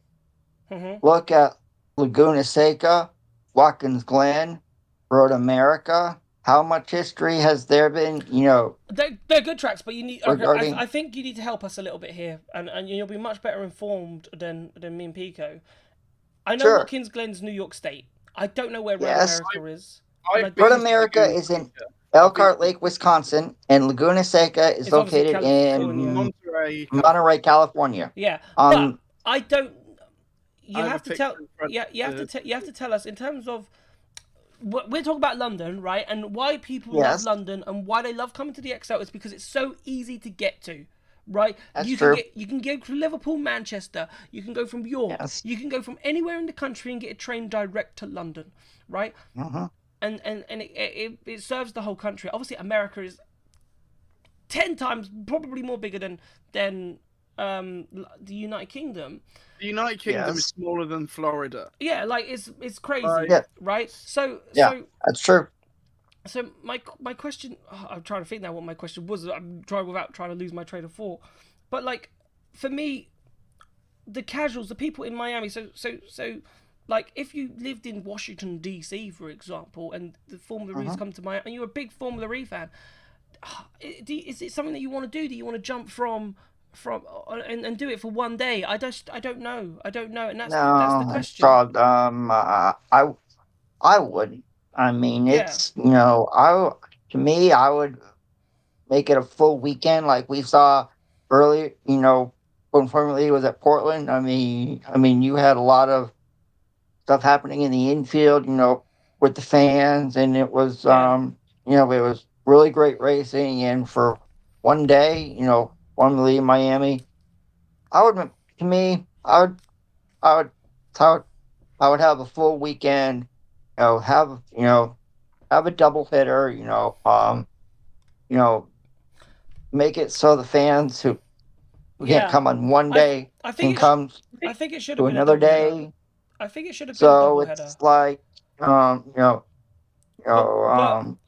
Look at Laguna Seca, Watkins Glen, Road America. How much history has there been? They're good tracks, but you need. Regarding... I think you need to help us a little bit here, and you'll be much better informed than me and Pico. I know Watkins Glen's New York State. I don't know where Road America is. Road America is in Elkhart Lake, Wisconsin, and Laguna Seca is located in Monterey, California. Yeah, but I don't. You have to tell. Yeah, you have to tell us in terms of. We're talking about London, right? And why people love London and why they love coming to the XL is because it's so easy to get to, right? That's true. You can go from Liverpool, Manchester. You can go from York. Yes. You can go from anywhere in the country and get a train direct to London, right? And it serves the whole country. Obviously, America is 10 times probably more bigger than the United Kingdom. The United Kingdom is smaller than Florida. Yeah, like it's crazy, right? So that's true. So my question, I'm trying to think now what my question was. I'm trying without trying to lose my train of thought. But like for me, the casuals, the people in Miami. So like if you lived in Washington D.C. for example, and the Formula E's come to Miami, and you're a big Formula E fan, is it something that you want to do? Do you want to jump from and do it for one day? I don't know, and that's the question. I would. I mean, it's I would make it a full weekend like we saw earlier. When Formula E was at Portland. I mean, you had a lot of stuff happening in the infield. With the fans, and it was it was really great racing, and for one day, Formula E in Miami, I would have a full weekend, have a double hitter, make it so the fans who can't come on one day I think come I think it should to have been another day. I think it should have been a double header. So it's like,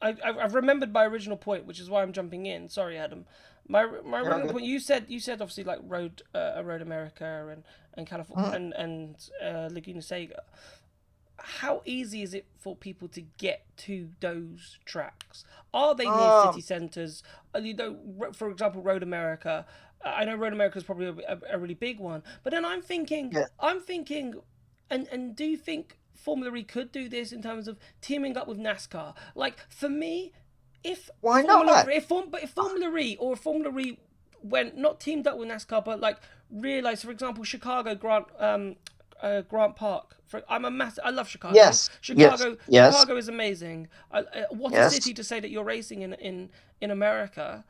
I've remembered my original point, which is why I'm jumping in. Sorry, Adam. My original point. You said obviously like Road America and California and Laguna Seca. How easy is it for people to get to those tracks? Are they near city centres? For example, Road America. I know Road America is probably a really big one, but then I'm thinking, and do you think Formula E could do this in terms of teaming up with NASCAR? Like for me, if Formula E or Formula E went not teamed up with NASCAR, but like realized, for example, Chicago Grant Park. I love Chicago. Yes. Chicago is amazing. What a Yes. city to say that you're racing in America.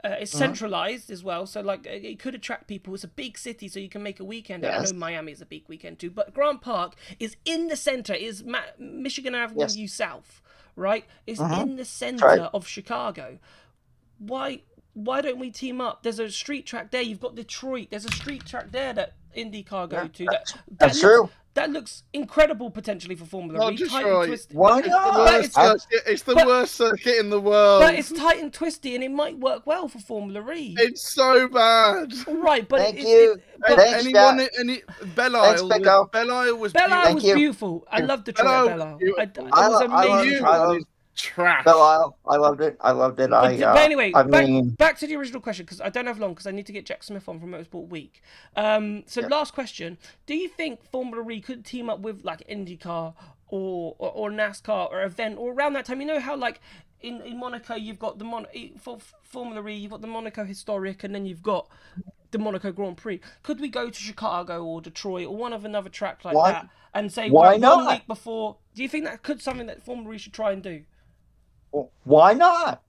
It's centralized as well, so like it could attract people. It's a big city, so you can make a weekend. Yes. I know Miami is a big weekend too, but Grant Park is in the center. Is Michigan Avenue South, right? It's in the center of Chicago. Why don't we team up? There's a street track there. You've got Detroit. There's a street track there that IndyCar go to. That's true. That looks incredible potentially for Formula E. Detroit. Tight and twisty. Why not? It's the worst circuit in the world. But it's tight and twisty, and it might work well for Formula E. It's so bad. Right, but Thank you. Belle Isle was beautiful. I loved Detroit Belle Isle. It was amazing. I loved trash. Belle Isle. I loved it. But anyway, back to the original question, because I don't have long, because I need to get Jack Smith on from Motorsport Week. Last question: do you think Formula E could team up with like IndyCar or NASCAR or event or around that time? You know how like in Monaco you've got for Formula E, you've got the Monaco Historic, and then you've got the Monaco Grand Prix. Could we go to Chicago or Detroit or another track like that and say why not? 1 week before? Do you think that could something that Formula E should try and do? Why not?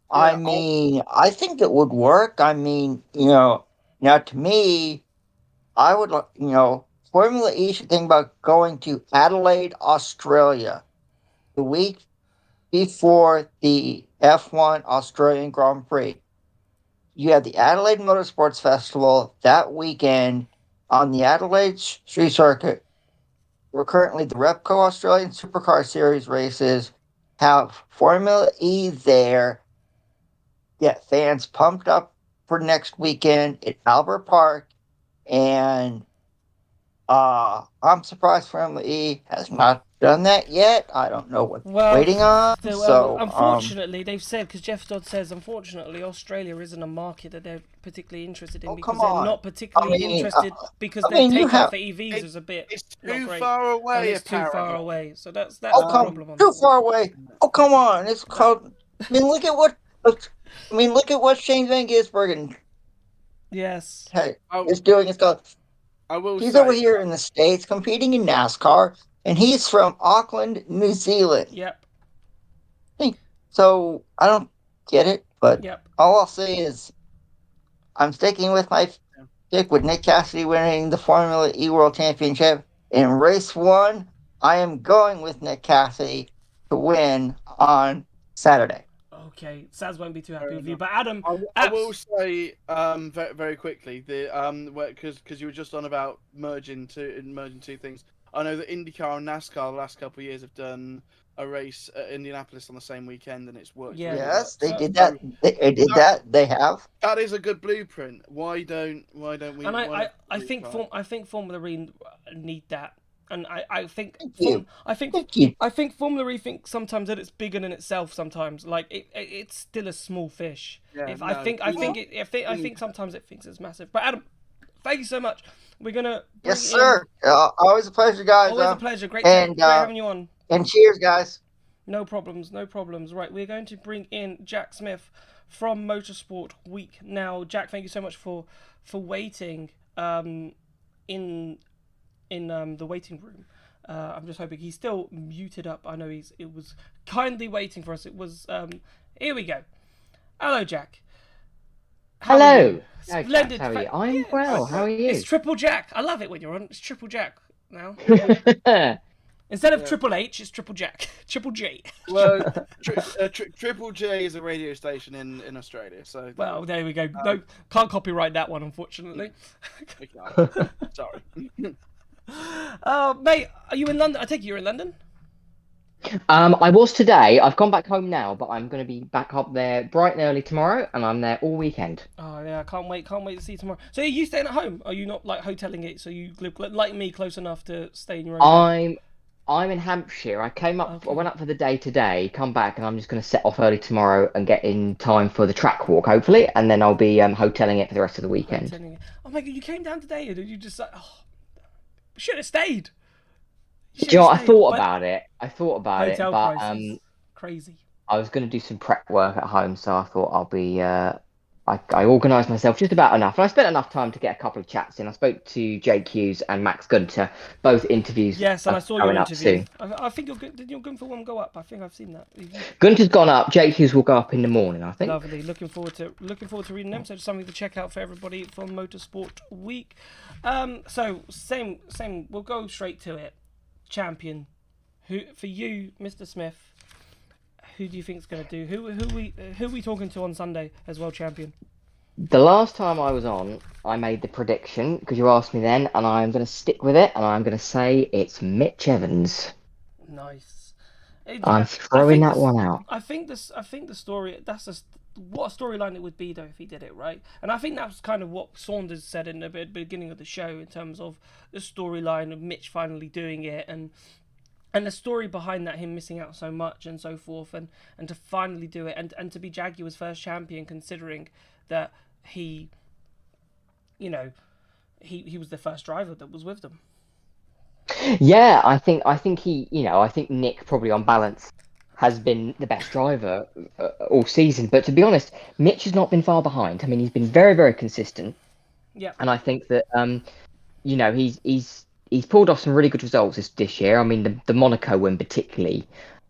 I mean, I think it would work. I mean, now to me, I would, Formula E should think about going to Adelaide, Australia, the week before the F1 Australian Grand Prix. You have the Adelaide Motorsports Festival that weekend on the Adelaide Street Circuit. currently the Repco Australian Supercar Series races have Formula E there. Get fans pumped up for next weekend at Albert Park, and I'm surprised Formula E has not done that yet. I don't know what they're waiting on. Unfortunately, they've said, because Jeff Dodd says, unfortunately, Australia isn't a market that they're particularly interested in because they're not particularly interested because their takeoff for EVs is a bit. It's too far away. And it's too far away. So that's the problem. Too far away. Oh, come on! It's called. I mean, look at what Shane Van Gisbergen. Yes. Is doing. It's called. He's over here in the States competing in NASCAR, and he's from Auckland, New Zealand. Yep. So I don't get it, but all I'll say is I'm sticking with my pick with Nick Cassidy winning the Formula E World Championship. In race 1, I am going with Nick Cassidy to win on Saturday. Okay, Saz won't be too happy with you, but Adam, I will say very, very quickly because you were just on about merging two things. I know that IndyCar and NASCAR the last couple of years have done a race at Indianapolis on the same weekend, and it's worked. Yeah. Yes, they did that. They did that. They have. That is a good blueprint. Why don't we? And I think Formula E need that. And I think Formula E thinks sometimes that it's bigger than itself. Sometimes, like it's still a small fish. Yeah, I think sometimes it thinks it's massive. But Adam, thank you so much. We're gonna. Yes, sir. Always a pleasure, guys. Always a pleasure. Great having you on. And cheers, guys. No problems. Right, we're going to bring in Jack Smith from Motorsport Week now. Jack, thank you so much for waiting. In the waiting room. I'm just hoping he's still muted up. I know it was kindly waiting for us. It was here we go. Hello, Jack. Hello. Splendid. How are you? I'm well. How are you? It's Triple Jack. I love it when you're on. It's Triple Jack now. Instead of Triple H, it's Triple Jack. Triple J. Well, Triple J is a radio station in Australia. So well, there we go. No, can't copyright that one, unfortunately. Sorry. Mate, are you in London? I take it you're in London? I was today. I've gone back home now, but I'm going to be back up there bright and early tomorrow, and I'm there all weekend. Oh yeah, I can't wait to see you tomorrow. So are you staying at home? Are you not like hoteling it? So you live like me, close enough to stay in your own? I'm in Hampshire. I came up. Okay. I went up for the day today. Come back, and I'm just going to set off early tomorrow and get in time for the track walk, hopefully, and then I'll be hoteling it for the rest of the weekend. Oh my god, you came down today, and you just like, should have stayed. Do you know what? I thought about it, Hotel but prices, crazy. I was going to do some prep work at home, so I thought I'll be. I organised myself just about enough, and I spent enough time to get a couple of chats in. I spoke to Jake Hughes and Max Gunter, both interviews. Yes, and I saw your interview. I think you're going for one go up. I think I've seen that. Gunter's gone up. Jake Hughes will go up in the morning, I think. Lovely. Looking forward to reading them. So just something to check out for everybody from Motorsport Week. So same. We'll go straight to it. Champion, who for you, Mr. Smith? Who do you think is going to do? Who are we talking to on Sunday as world champion? The last time I was on, I made the prediction because you asked me then, and I'm going to stick with it, and I'm going to say it's Mitch Evans. Nice. I'm throwing that one out. I think the story. What a storyline it would be though if he did it right, and I think that's kind of what Saunders said in the beginning of the show in terms of the storyline of Mitch finally doing it and the story behind that, him missing out so much and so forth, and to finally do it and to be Jaguar's first champion, considering that he was the first driver that was with them. Yeah, I think he, I think Nick probably on balance has been the best driver all season. But to be honest, Mitch has not been far behind. I mean, he's been very, very consistent. Yeah. And I think that, he's pulled off some really good results this year. I mean, the Monaco win particularly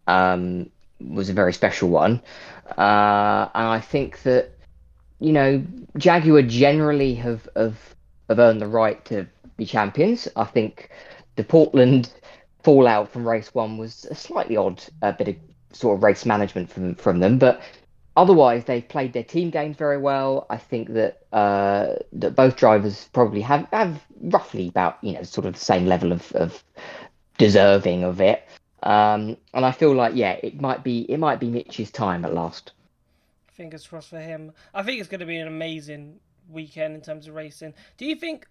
was a very special one. And I think that, Jaguar generally have earned the right to be champions. I think the Portland fallout from race 1 was a slightly odd bit of sort of race management from them, but otherwise they've played their team games very well. I think that that both drivers probably have roughly about sort of the same level of deserving of it. And I feel like, yeah, it might be Mitch's time at last. Fingers crossed for him. I think it's going to be an amazing weekend in terms of racing. Do you think,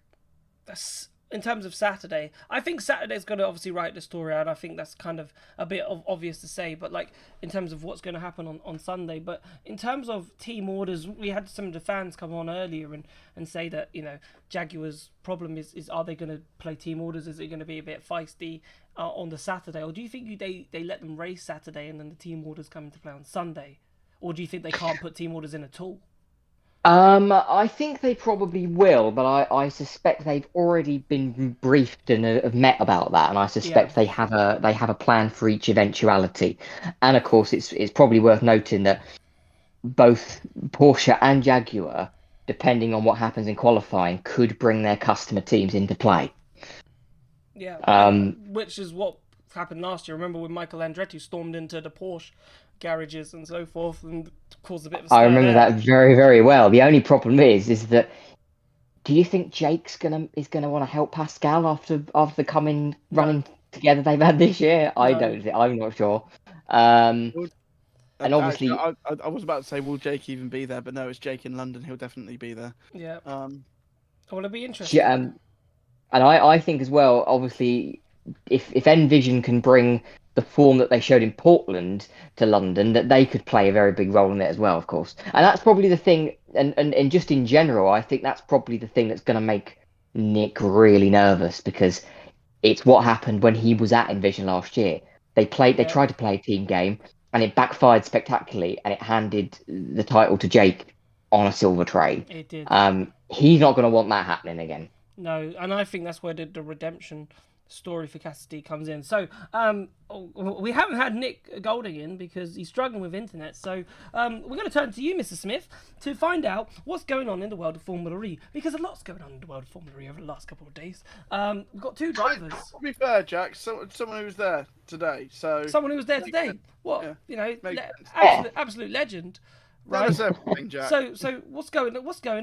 in terms of Saturday, I think Saturday's going to obviously write the story out. I think that's kind of a bit obvious to say, but like in terms of what's going to happen on Sunday. But in terms of team orders, we had some of the fans come on earlier and say that, you know, Jaguar's problem is are they going to play team orders? Is it going to be a bit feisty on the Saturday? Or do you think they let them race Saturday and then the team orders come into play on Sunday? Or do you think they can't put team orders in at all? I think they probably will, but I suspect they've already been briefed and have met about that, and I suspect they have a plan for each eventuality. And of course, it's probably worth noting that both Porsche and Jaguar, depending on what happens in qualifying, could bring their customer teams into play. Yeah, which is what happened last year. Remember when Michael Andretti stormed into the Porsche garages and so forth and caused a bit of a stir. I remember that very, very well. The only problem is that, do you think Jake's gonna want to help Pascal after running together they've had this year? No. I don't think. I'm not sure. And obviously, I was about to say, will Jake even be there? But no, it's Jake in London. He'll definitely be there. Yeah. Well, it'll be interesting. Yeah, and I think as well. Obviously, if Envision can bring the form that they showed in Portland to London, that they could play a very big role in it as well, of course. And that's probably the thing, and just in general, I think that's probably the thing that's going to make Nick really nervous, because it's what happened when he was at Envision last year. They tried to play a team game, and it backfired spectacularly, and it handed the title to Jake on a silver tray. It did. He's not going to want that happening again. No, and I think that's where the redemption story for Cassidy comes in. So we haven't had Nick Golding in because he's struggling with internet. So we're going to turn to you, Mr. Smith, to find out what's going on in the world of Formula E, because a lot's going on in the world of Formula E over the last couple of days. We've got two drivers. To be fair, Jack, someone who was there today. So someone who was there today. What? Yeah. You know, absolute legend. Right. Jack. So what's going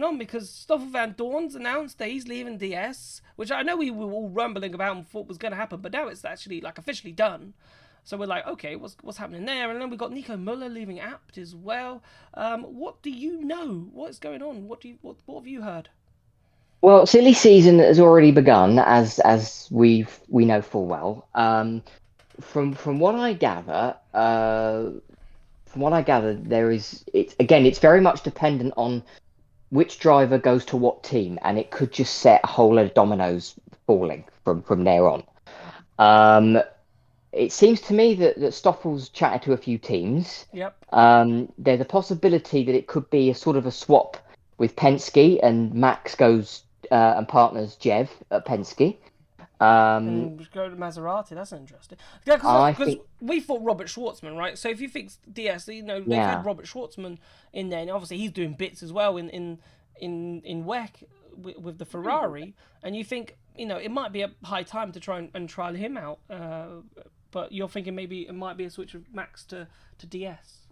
on? Because Stoffel Van Dorn's announced that he's leaving DS, which I know we were all rumbling about and thought was going to happen, but now it's actually like officially done. So we're like, okay, what's happening there? And then we got Nico Muller leaving Apt as well. What do you know? What's going on? What have you heard? Well, silly season has already begun, as we know full well. From what I gather. From what I gather, it's very much dependent on which driver goes to what team, and it could just set a whole load of dominoes falling from there on. It seems to me that Stoffel's chatted to a few teams. Yep. There's a possibility that it could be a sort of a swap with Penske, and Max goes and partners Jev at Penske. And go to Maserati. That's interesting. Yeah, because we thought Robert Schwartzman, right? So if you think DS, you know, they've had Robert Schwartzman in there, and obviously he's doing bits as well in WEC with the Ferrari, and you think, you know, it might be a high time to try and trial him out. But you're thinking maybe it might be a switch of Max to DS.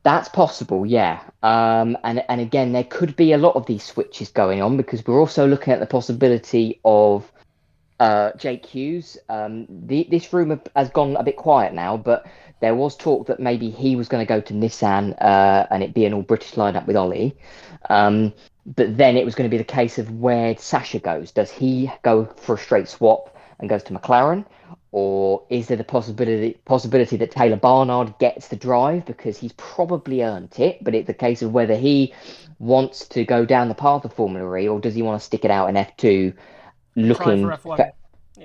That's possible, yeah. And again, there could be a lot of these switches going on, because we're also looking at the possibility of Jake Hughes. This rumour has gone a bit quiet now, but there was talk that maybe he was going to go to Nissan and it be an all-British lineup with Ollie. But then it was going to be the case of where Sasha goes. Does he go for a straight swap and goes to McLaren? Or is there the possibility that Taylor Barnard gets the drive, because he's probably earned it, but it's a case of whether he wants to go down the path of Formula E, or does he want to stick it out in F2 looking for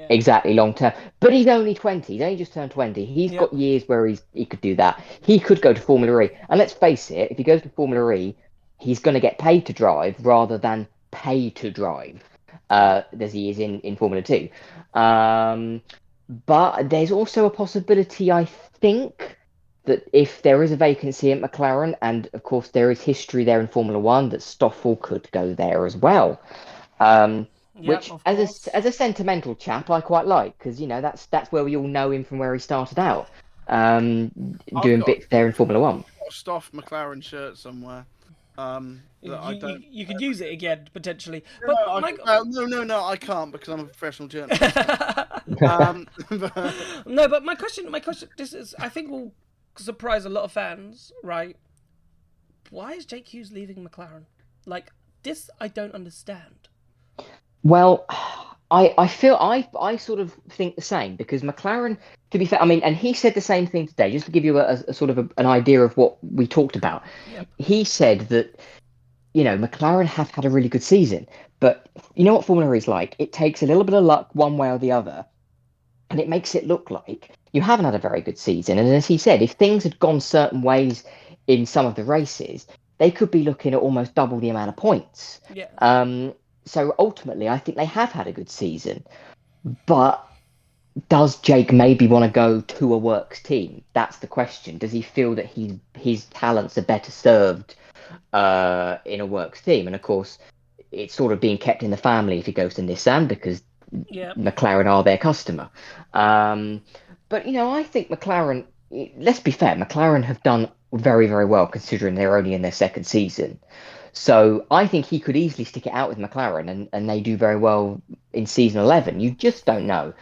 exactly long term. But he's only 20. He's only just turned 20. He's got years where he could do that. He could go to Formula E. And let's face it, if he goes to Formula E, he's going to get paid to drive rather than pay to drive, as he is in Formula 2. But there's also a possibility, I think, that if there is a vacancy at McLaren, and of course there is history there in Formula 1, that Stoffel could go there as well. Which, as a sentimental chap, I quite like, because, you know, that's where we all know him from, where he started out, doing bits there in Formula 1. I've got a Stoff McLaren shirt somewhere. You could use it again potentially. But no, I can't, because I'm a professional journalist. No, but my question, this is, I think will surprise a lot of fans, right? Why is Jake Hughes leaving McLaren? Like, this I don't understand. Well, I feel I sort of think the same because McLaren, to be fair, I mean, and he said the same thing today, just to give you a sort of an idea of what we talked about. Yep. He said that, McLaren have had a really good season, but you know what Formula E is like? It takes a little bit of luck one way or the other, and it makes it look like you haven't had a very good season. And as he said, if things had gone certain ways in some of the races, they could be looking at almost double the amount of points. Yeah. So ultimately, I think they have had a good season. But does Jake maybe want to go to a works team? That's the question. Does he feel that his talents are better served in a works team? And of course, it's sort of being kept in the family if he goes to Nissan because McLaren are their customer. But I think McLaren. Let's be fair. McLaren have done very, very well considering they're only in their second season. So I think he could easily stick it out with McLaren, and they do very well in season 11. You just don't know.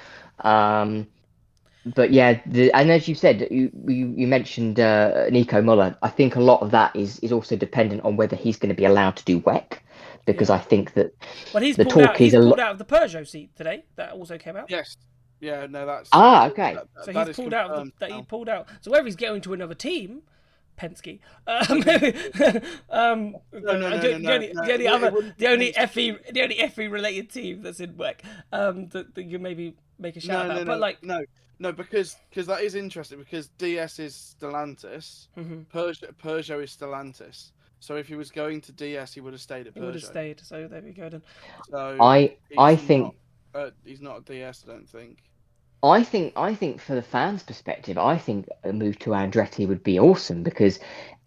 But yeah, and as you said, you mentioned Nico Muller. I think a lot of that is also dependent on whether he's going to be allowed to do WEC, because I think that he's the pulled talk out. is He's pulled out of the Peugeot seat today. That also came out. Yes. Yeah. No, that's okay. So that he's pulled out. He pulled out. So whether he's going to another team. Penske. The only FE related team that's in WEC. That you maybe make a shout about. But like no, because that is interesting because DS is Stellantis, Peugeot is Stellantis. So if he was going to DS, he would have stayed at Peugeot. He would have stayed. So there we go then. So I think he's not a DS. I don't think. I think for the fans' perspective, I think a move to Andretti would be awesome because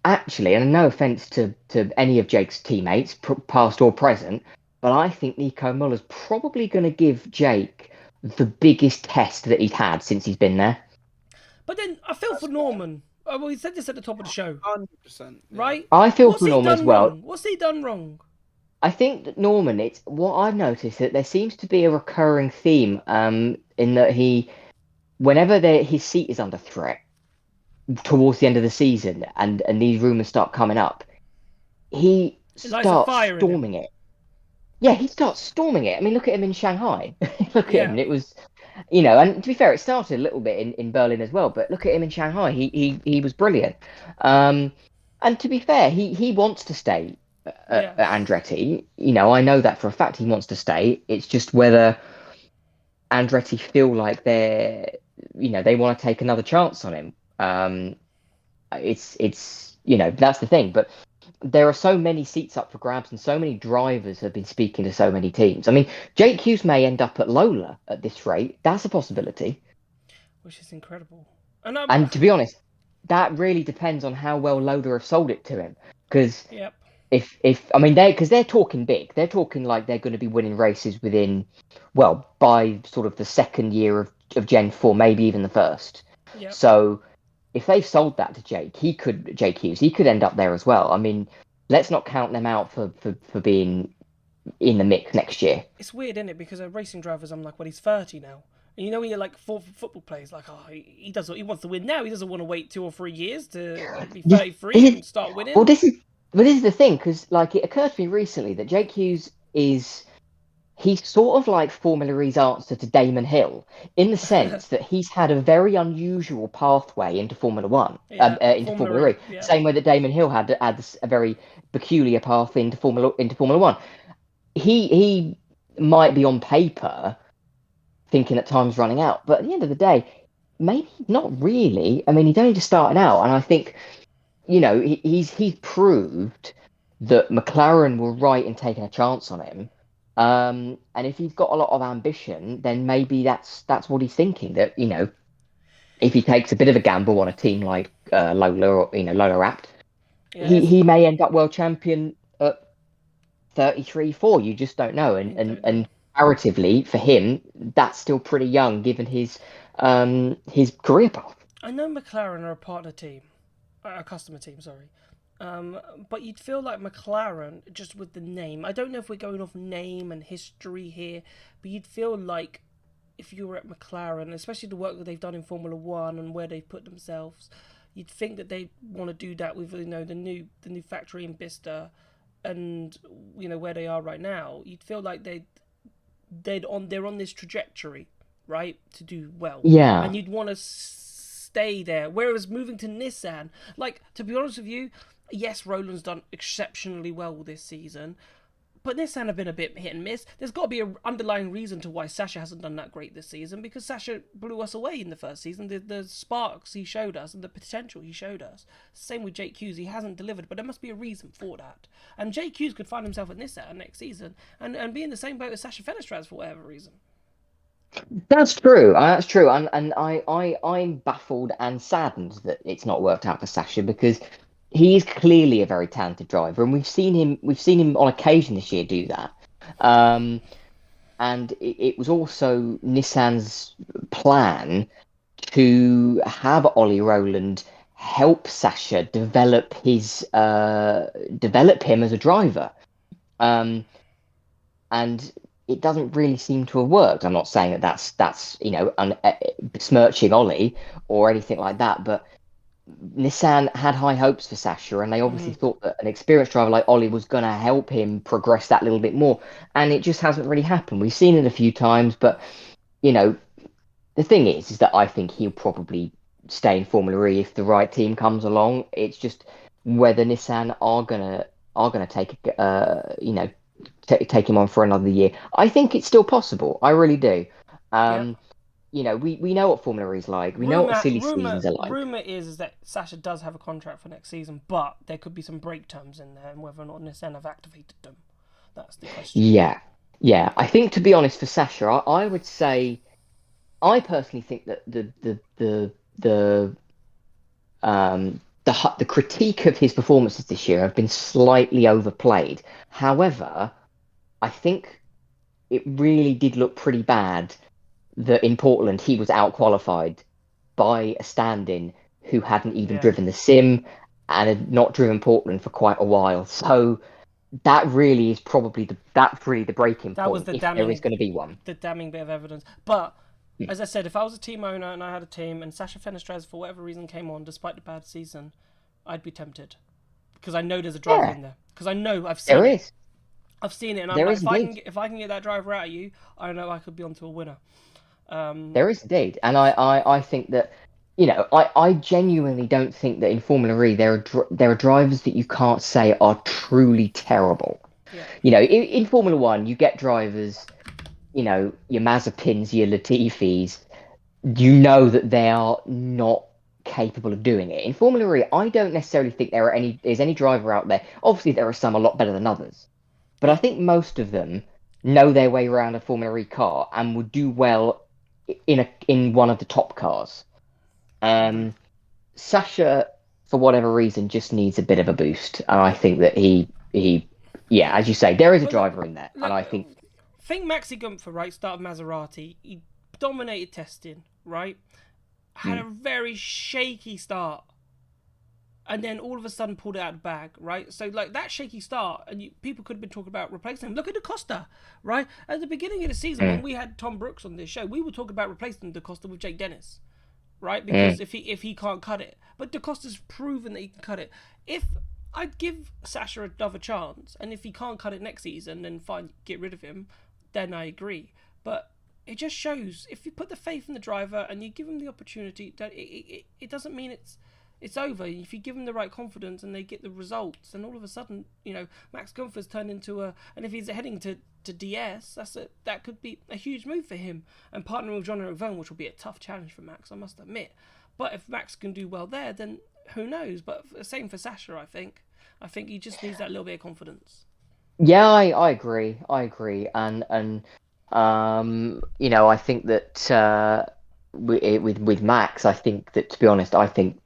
actually, and no offense to any of Jake's teammates, past or present, but I think Nico Muller's probably going to give Jake the biggest test that he's had since he's been there. But then I feel for Norman. Well, he said this at the top of the show. 100%. Right? I feel for Norman as well. What's he done wrong? I think that Norman, it's what I've noticed that there seems to be a recurring theme in that whenever his seat is under threat towards the end of the season and these rumours start coming up, he starts storming it. Yeah, he starts storming it. I mean, look at him in Shanghai. Look at him. It was, and to be fair, it started a little bit in Berlin as well, but look at him in Shanghai. He was brilliant. And to be fair, he wants to stay at Andretti. I know that for a fact he wants to stay. It's just whether Andretti feel like they want to take another chance on him. It's that's the thing. But there are so many seats up for grabs, and so many drivers have been speaking to so many teams. I mean, Jake Hughes may end up at Lola at this rate. That's a possibility. Which is incredible. And to be honest, that really depends on how well Lola have sold it to him. Because because they're talking big. They're talking like they're going to be winning races by sort of the second year of Gen 4, maybe even the first. Yep. So if they've sold that to Jake Hughes, he could end up there as well. I mean, let's not count them out for being in the mix next year. It's weird, isn't it? Because racing drivers, I'm like, well, he's 30 now. And when you're like football players, like, he wants to win now. He doesn't want to wait 2 or 3 years to be 33 and start winning. Well, this is the thing, because like it occurred to me recently that Jake Hughes he's sort of like Formula E's answer to Damon Hill in the sense that he's had a very unusual pathway into Formula One, into Formula E. Yeah. Same way that Damon Hill had a very peculiar path into Formula One. He might be on paper thinking that time's running out, but at the end of the day, maybe not really. I mean, he's only just starting out, and I think he's proved that McLaren were right in taking a chance on him. And if he's got a lot of ambition, then maybe that's what he's thinking. That if he takes a bit of a gamble on a team like Lola or Lola Apt, he may end up world champion at 33-4. You just don't know. And comparatively for him, that's still pretty young given his career path. I know McLaren are a partner team, a customer team. Sorry. But you'd feel like McLaren, just with the name, I don't know if we're going off name and history here, but you'd feel like if you were at McLaren, especially the work that they've done in Formula One and where they've put themselves, you'd think that they want to do that with the new factory in Bicester, and where they are right now. You'd feel like they're on this trajectory, right, to do well. Yeah. And you'd want to stay there. Whereas moving to Nissan, like, to be honest with you, yes, Roland's done exceptionally well this season, but Nissan have been a bit hit and miss. There's got to be an underlying reason to why Sasha hasn't done that great this season, because Sasha blew us away in the first season. The sparks he showed us and the potential he showed us. Same with Jake Hughes. He hasn't delivered, but there must be a reason for that. And Jake Hughes could find himself at Nissan next season and be in the same boat as Sasha Fenestraz for whatever reason. That's true. That's true. And I'm baffled and saddened that it's not worked out for Sasha, because he's clearly a very talented driver, and we've seen him on occasion this year do that. And it was also Nissan's plan to have Ollie Rowland help Sasha develop him as a driver. And it doesn't really seem to have worked. I'm not saying that's besmirching Ollie or anything like that, but Nissan had high hopes for Sasha, and they obviously thought that an experienced driver like Ollie was going to help him progress that little bit more, and it just hasn't really happened. We've seen it a few times, but the thing is that I think he'll probably stay in Formula E if the right team comes along. It's just whether Nissan are gonna take take him on for another year. I think it's still possible. I really do. We know what Formula E is like. We know what silly seasons are like. Rumour is that Sasha does have a contract for next season, but there could be some break terms in there, and whether or not Nissan have activated them. That's the question. Yeah. I think, to be honest, for Sasha, I would say, I personally think that the critique of his performances this year have been slightly overplayed. However, I think it really did look pretty bad that in Portland he was out-qualified by a stand-in who hadn't even driven the sim and had not driven Portland for quite a while. So that really is probably the breaking point, if there is going to be one. The damning bit of evidence. But as I said, if I was a team owner and I had a team and Sasha Fenestraz for whatever reason came on despite the bad season, I'd be tempted, because I know there's a driver in there. Because I know I've seen it. I've seen it, and I'm like, if I can get that driver out of you, I know I could be onto a winner. There is indeed, and I think that I genuinely don't think that in Formula E there are drivers that you can't say are truly terrible. In Formula One you get drivers, your Mazepins, your Latifis, that they are not capable of doing it. In Formula E, I don't necessarily think there's any driver out there. Obviously there are some a lot better than others, but I think most of them know their way around a Formula E car and would do well in one of the top cars. Sasha, for whatever reason, just needs a bit of a boost, and I think that he as you say, there is a driver in there, and I think Maxi Gunther, right, start of Maserati, he dominated testing, right, had a very shaky start, and then all of a sudden pulled it out of the bag, right? So, like, that shaky start, and people could have been talking about replacing him. Look at DaCosta, right? At the beginning of the season, when we had Tom Brooks on this show, we were talking about replacing DaCosta with Jake Dennis, right? Because if he can't cut it. But DaCosta's proven that he can cut it. If I'd give Sasha another chance, and if he can't cut it next season, then fine, get rid of him, then I agree. But it just shows, if you put the faith in the driver and you give him the opportunity, that it doesn't mean it's over. If you give them the right confidence and they get the results, and all of a sudden, Max Gunther's turned into and if he's heading to DS, that could be a huge move for him, and partnering with Jean-Eric Vergne, which will be a tough challenge for Max, I must admit. But if Max can do well there, then who knows? But same for Sasha, I think. I think he just needs that little bit of confidence. Yeah, I agree, and I think that with Max, I think that, to be honest, I think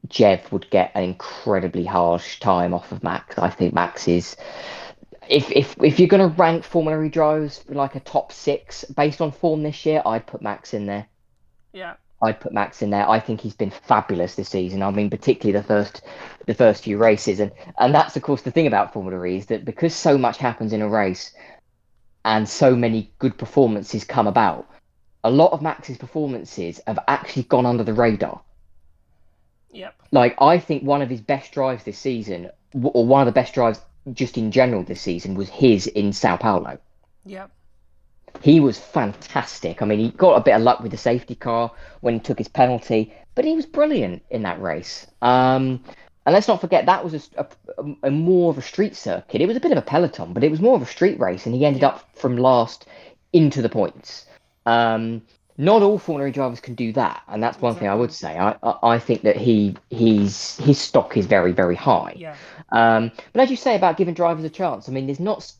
Jev would get an incredibly harsh time off of Max. I think Max is, if you're going to rank Formula E drivers for like a top 6 based on form this year, I'd put Max in there. Yeah. I'd put Max in there. I think he's been fabulous this season. I mean, particularly the first few races, and that's of course the thing about Formula E, is that because so much happens in a race, and so many good performances come about, a lot of Max's performances have actually gone under the radar. Yep. Like, I think one of his best drives this season, or one of the best drives just in general this season, was his in Sao Paulo. Yep. He was fantastic. I mean, he got a bit of luck with the safety car when he took his penalty, but he was brilliant in that race. And let's not forget, that was a more of a street circuit. It was a bit of a peloton, but it was more of a street race, and he ended up from last into the points. Not all Formula E drivers can do that, and that's one thing I would say. I think that his stock is very, very high. Yeah. But as you say about giving drivers a chance, I mean, there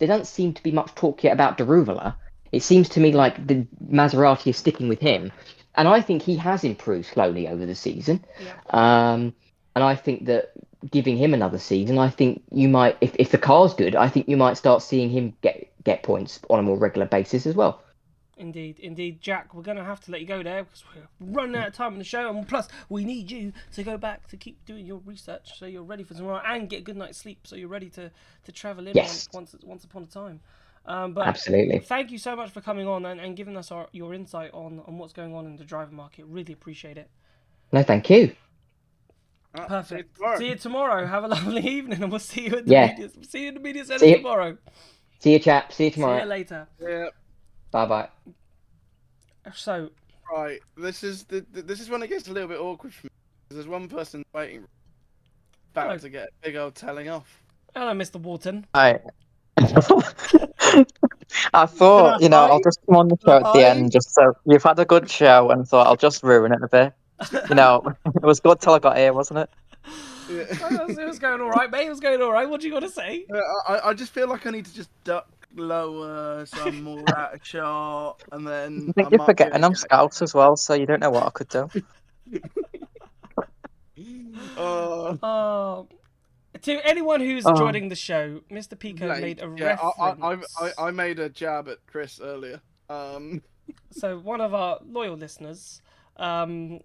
doesn't seem to be much talk yet about Deruvala. It seems to me like the Maserati is sticking with him, and I think he has improved slowly over the season. Yeah. And I think that giving him another season, I think you might, if the car's good, I think you might start seeing him get points on a more regular basis as well. Indeed, Jack. We're gonna have to let you go there because we're running out of time on the show, and plus we need you to go back to keep doing your research so you're ready for tomorrow and get a good night's sleep so you're ready to travel in once upon a time. But absolutely, thank you so much for coming on and giving us your insight on what's going on in the driver market. Really appreciate it. No, thank you. Perfect. See you tomorrow. Have a lovely evening, and we'll see you at the media. See you in the media center tomorrow. See you, chap. See you tomorrow. See you later. Yeah. Bye. So, right, this is when it gets a little bit awkward for me. There's one person waiting, about to get a big old telling off. Hello, Mr. Wharton. Hi. I thought, I'll just come on the show at the end, just so you've had a good show, and thought I'll just ruin it a bit. It was good till I got here, wasn't it? Yeah. It was going all right, mate. It was going all right. What do you got to say? I just feel like I need to just duck lower, so I'm more out of shot, and then I think you're forgetting I'm Scout as well, so you don't know what I could do. To anyone who's joining the show, Mr. Pico made a reference. I made a jab at Chris earlier. So one of our loyal listeners made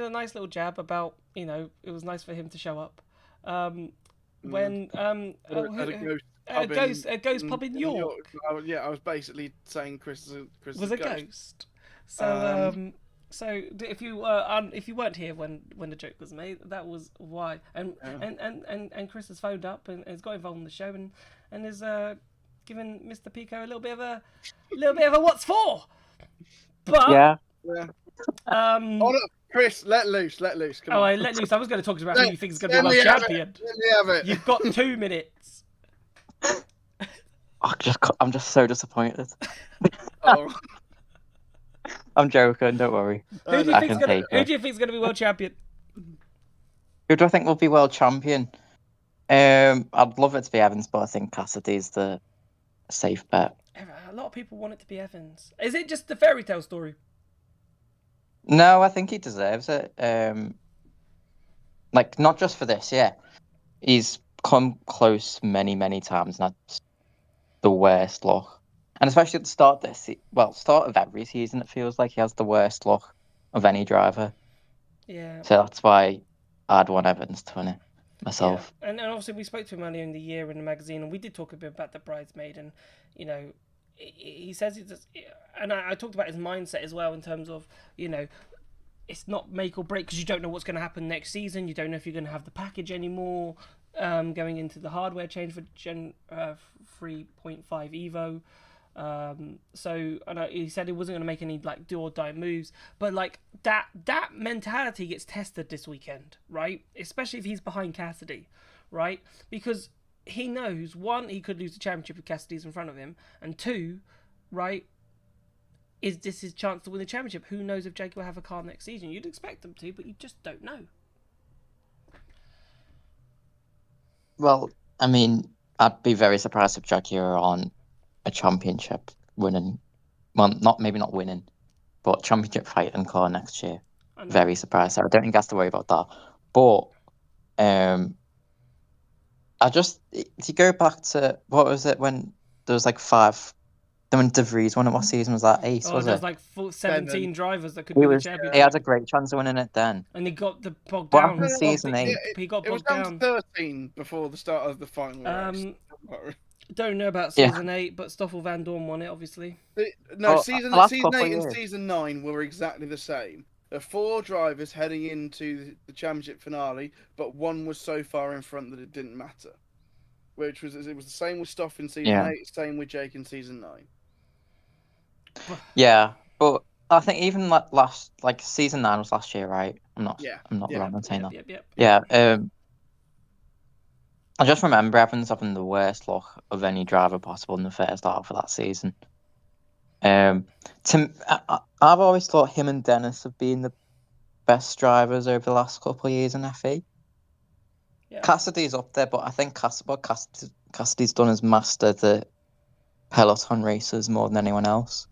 a nice little jab about, it was nice for him to show up. When a ghost pub in York. I was basically saying Chris was a ghost. So so if you weren't here when the joke was made, that was why. And Chris has phoned up and has got involved in the show and is giving Mr. Pico a little bit of a what's for. But yeah. Hold up, Chris, let loose. Come on. Let loose. I was going to talk about who you think is going to be world champion. Let me have it. You've got 2 minutes. I'm just so disappointed. Oh. I'm joking, don't worry. Who do you think is going to be world champion? Who do I think will be world champion? I'd love it to be Evans, but I think Cassidy's the safe bet. A lot of people want it to be Evans. Is it just the fairy tale story? No, I think he deserves it. Not just for this, yeah. He's come close many, many times, and that's the worst luck. And especially at the start of every season, it feels like he has the worst luck of any driver. Yeah. So that's why I'd want Evans to win it myself. Yeah. And obviously we spoke to him earlier in the year in the magazine, and we did talk a bit about the bridesmaid, and he says and I talked about his mindset as well in terms of it's not make or break because you don't know what's going to happen next season. You don't know if you're going to have the package anymore going into the hardware change for Gen 3.5 Evo. So he said he wasn't going to make any do or die moves, but that mentality gets tested this weekend, right? Especially if he's behind Cassidy, right? Because he knows, one, he could lose the championship if Cassidy's in front of him, and two, right, is this his chance to win the championship? Who knows if Jake will have a car next season? You'd expect them to, but you just don't know. Well, I mean, I'd be very surprised if Jaguar are on a championship winning, well, maybe not winning, but championship fighting car next year. Very surprised. I don't think he has to worry about that. But if you go back to, what was it when there was 5, then when De Vries won it, what season was that? 8, was it? There was 17 drivers that could win the championship. He had a great chance of winning it then. And he got bogged down. What happened season 8? He got bogged down. It was down to 13 before the start of the final race. Don't know about Yeah. season 8, but Stoffel Van Dorn won it, obviously. No, Well, season the last 8 couple of and years. season 9 were exactly the same. There are 4 drivers heading into the championship finale, but one was so far in front that it didn't matter. It was the same with Stoff in season 8, same with Jake in season 9. Yeah, but I think even like season 9 was last year, right? I'm not wrong in saying that. Yep. Yeah. I just remember Evans having the worst luck of any driver possible in the first half of that season. I've always thought him and Dennis have been the best drivers over the last couple of years in FE. Yeah. Cassidy's up there, but I think Cassidy's done is master the peloton races more than anyone else.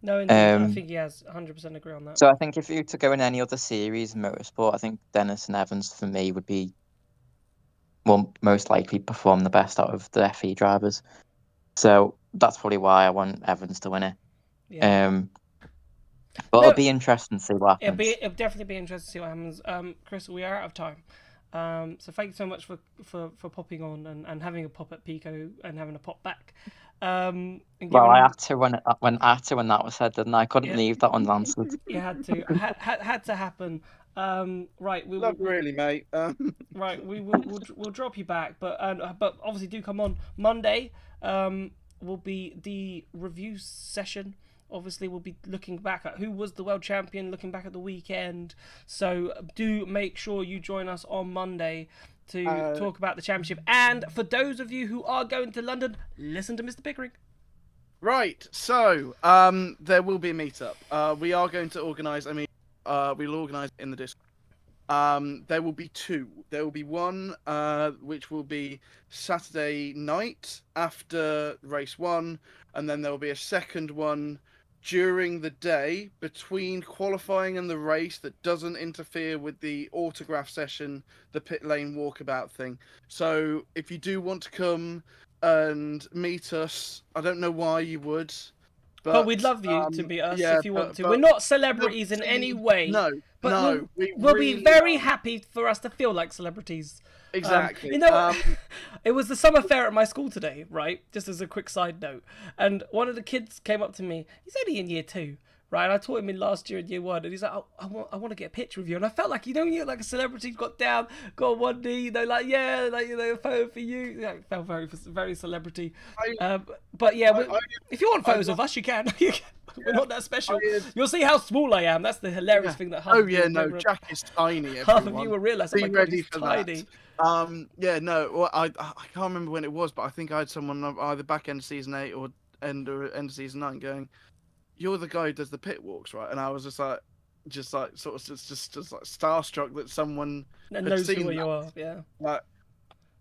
No, indeed. I think he has 100% agree on that. So I think if you were to go in any other series in motorsport, I think Dennis and Evans for me would be most likely perform the best out of the FE drivers. So that's probably why I want Evans to win it. Yeah. But it'll be interesting to see what happens. It'll definitely be interesting to see what happens. Chris, we are out of time. So thank you so much for popping on and having a pop at Pico and having a pop back. I had to when that was said, didn't I? Couldn't leave that unanswered. You had to. Had to happen. Right. Not really, mate. Right. We'll drop you back, but obviously do come on Monday. Will be the review session. Obviously, we'll be looking back at who was the world champion, looking back at the weekend. So do make sure you join us on Monday to talk about the championship. And for those of you who are going to London, listen to Mr. Pickering. Right. So there will be a meetup. We are going to organise. We'll organise in the Discord. There will be 2. There will be one which will be Saturday night after race 1, and then there will be a second one during the day between qualifying and the race that doesn't interfere with the autograph session, the pit lane walkabout thing. So if you do want to come and meet us, I don't know why you would. But we'd love you to meet us if you want to. But We're not celebrities in any way. No, we'll be very happy for us to feel like celebrities. Exactly. It was the summer fair at my school today, right? Just as a quick side note. And one of the kids came up to me. He's only in year 2, right? And I taught him in last year in year 1. And he's like, I want to get a picture of you. And I felt like, you're like a celebrity, got down, got on one knee, a photo for you. Yeah, it felt very celebrity. But yeah, if you want photos of us, you can. We're not that special. You'll see how small I am. That's the hilarious thing that happens. Jack is tiny. Half of you will realise. Be ready for tiny. That. Well, I can't remember when it was, but I think I had someone either back end of season 8 or end of season 9 going, "You're the guy who does the pit walks, right?" And I was just like sort of just like starstruck that someone had knows seen who that. you are. Yeah. Like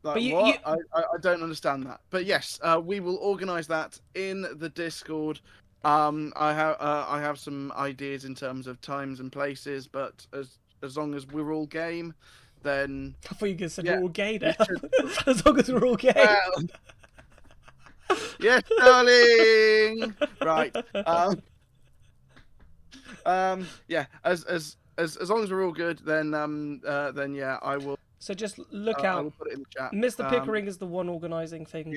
but what? I don't understand that. But yes, we will organise that in the Discord. I have some ideas in terms of times and places, but as long as we're all game, then I thought you were going to say we're all gay now. As long as we're all gay. Well, yes, darling. Right. Yeah. As long as we're all good, then yeah, I will. So just look out. I will put it in the chat. Mr. Pickering is the one organising things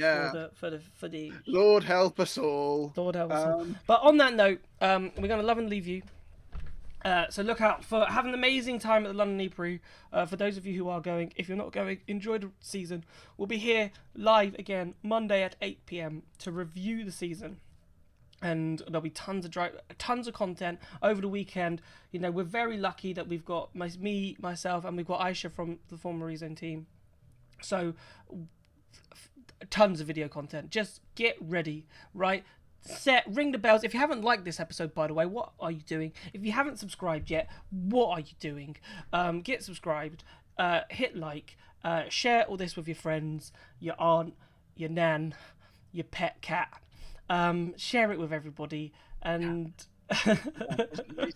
for the. Lord help us all. Lord help us all. But on that note, we're going to love and leave you. So look out for having an amazing time at the London Eprix. For those of you who are going, if you're not going, enjoy the season. We'll be here live again Monday at 8 p.m. to review the season. And there'll be tons of content over the weekend. We're very lucky that we've got myself, and we've got Aisha from the former Rezone team. So tons of video content. Just get ready, right? Ring the bells. If you haven't liked this episode, by the way, what are you doing? If you haven't subscribed yet, what are you doing? Get subscribed, hit like, share all this with your friends, your aunt, your nan, your pet cat. Share it with everybody, and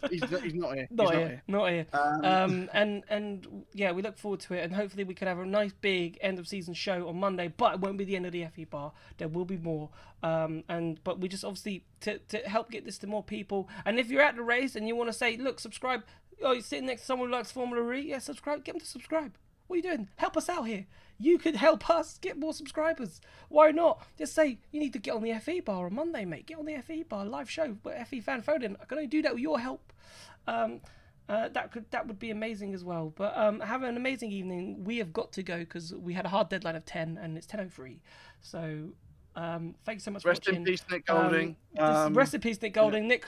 he's not here. Not here. And yeah, we look forward to it, and hopefully we can have a nice big end of season show on Monday. But it won't be the end of the FE bar. There will be more. But we just obviously to help get this to more people. And if you're at the race and you want to say, look, subscribe. Oh, you're sitting next to someone who likes Formula E. Yeah, subscribe. Get them to subscribe. What are you doing? Help us out here. You could help us get more subscribers. Why not? Just say, you need to get on the FE bar on Monday, mate. Get on the FE bar, live show, FE fan phone in. I can only do that with your help. That would be amazing as well. But have an amazing evening. We have got to go because we had a hard deadline of 10 and it's 10:03. So thanks so much for watching. Rest in peace, Nick Golding. Rest in peace, Nick Golding. Nick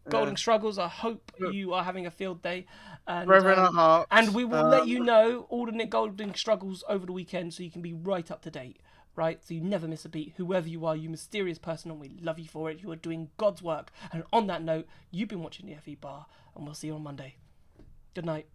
Golding struggles. I hope you are having a field day. And, forever in our hearts. And we will let you know all the Nick Golding struggles over the weekend so you can be right up to date. Right? So you never miss a beat. Whoever you are, you mysterious person, and we love you for it. You are doing God's work. And on that note, you've been watching the FE Bar, and we'll see you on Monday. Good night.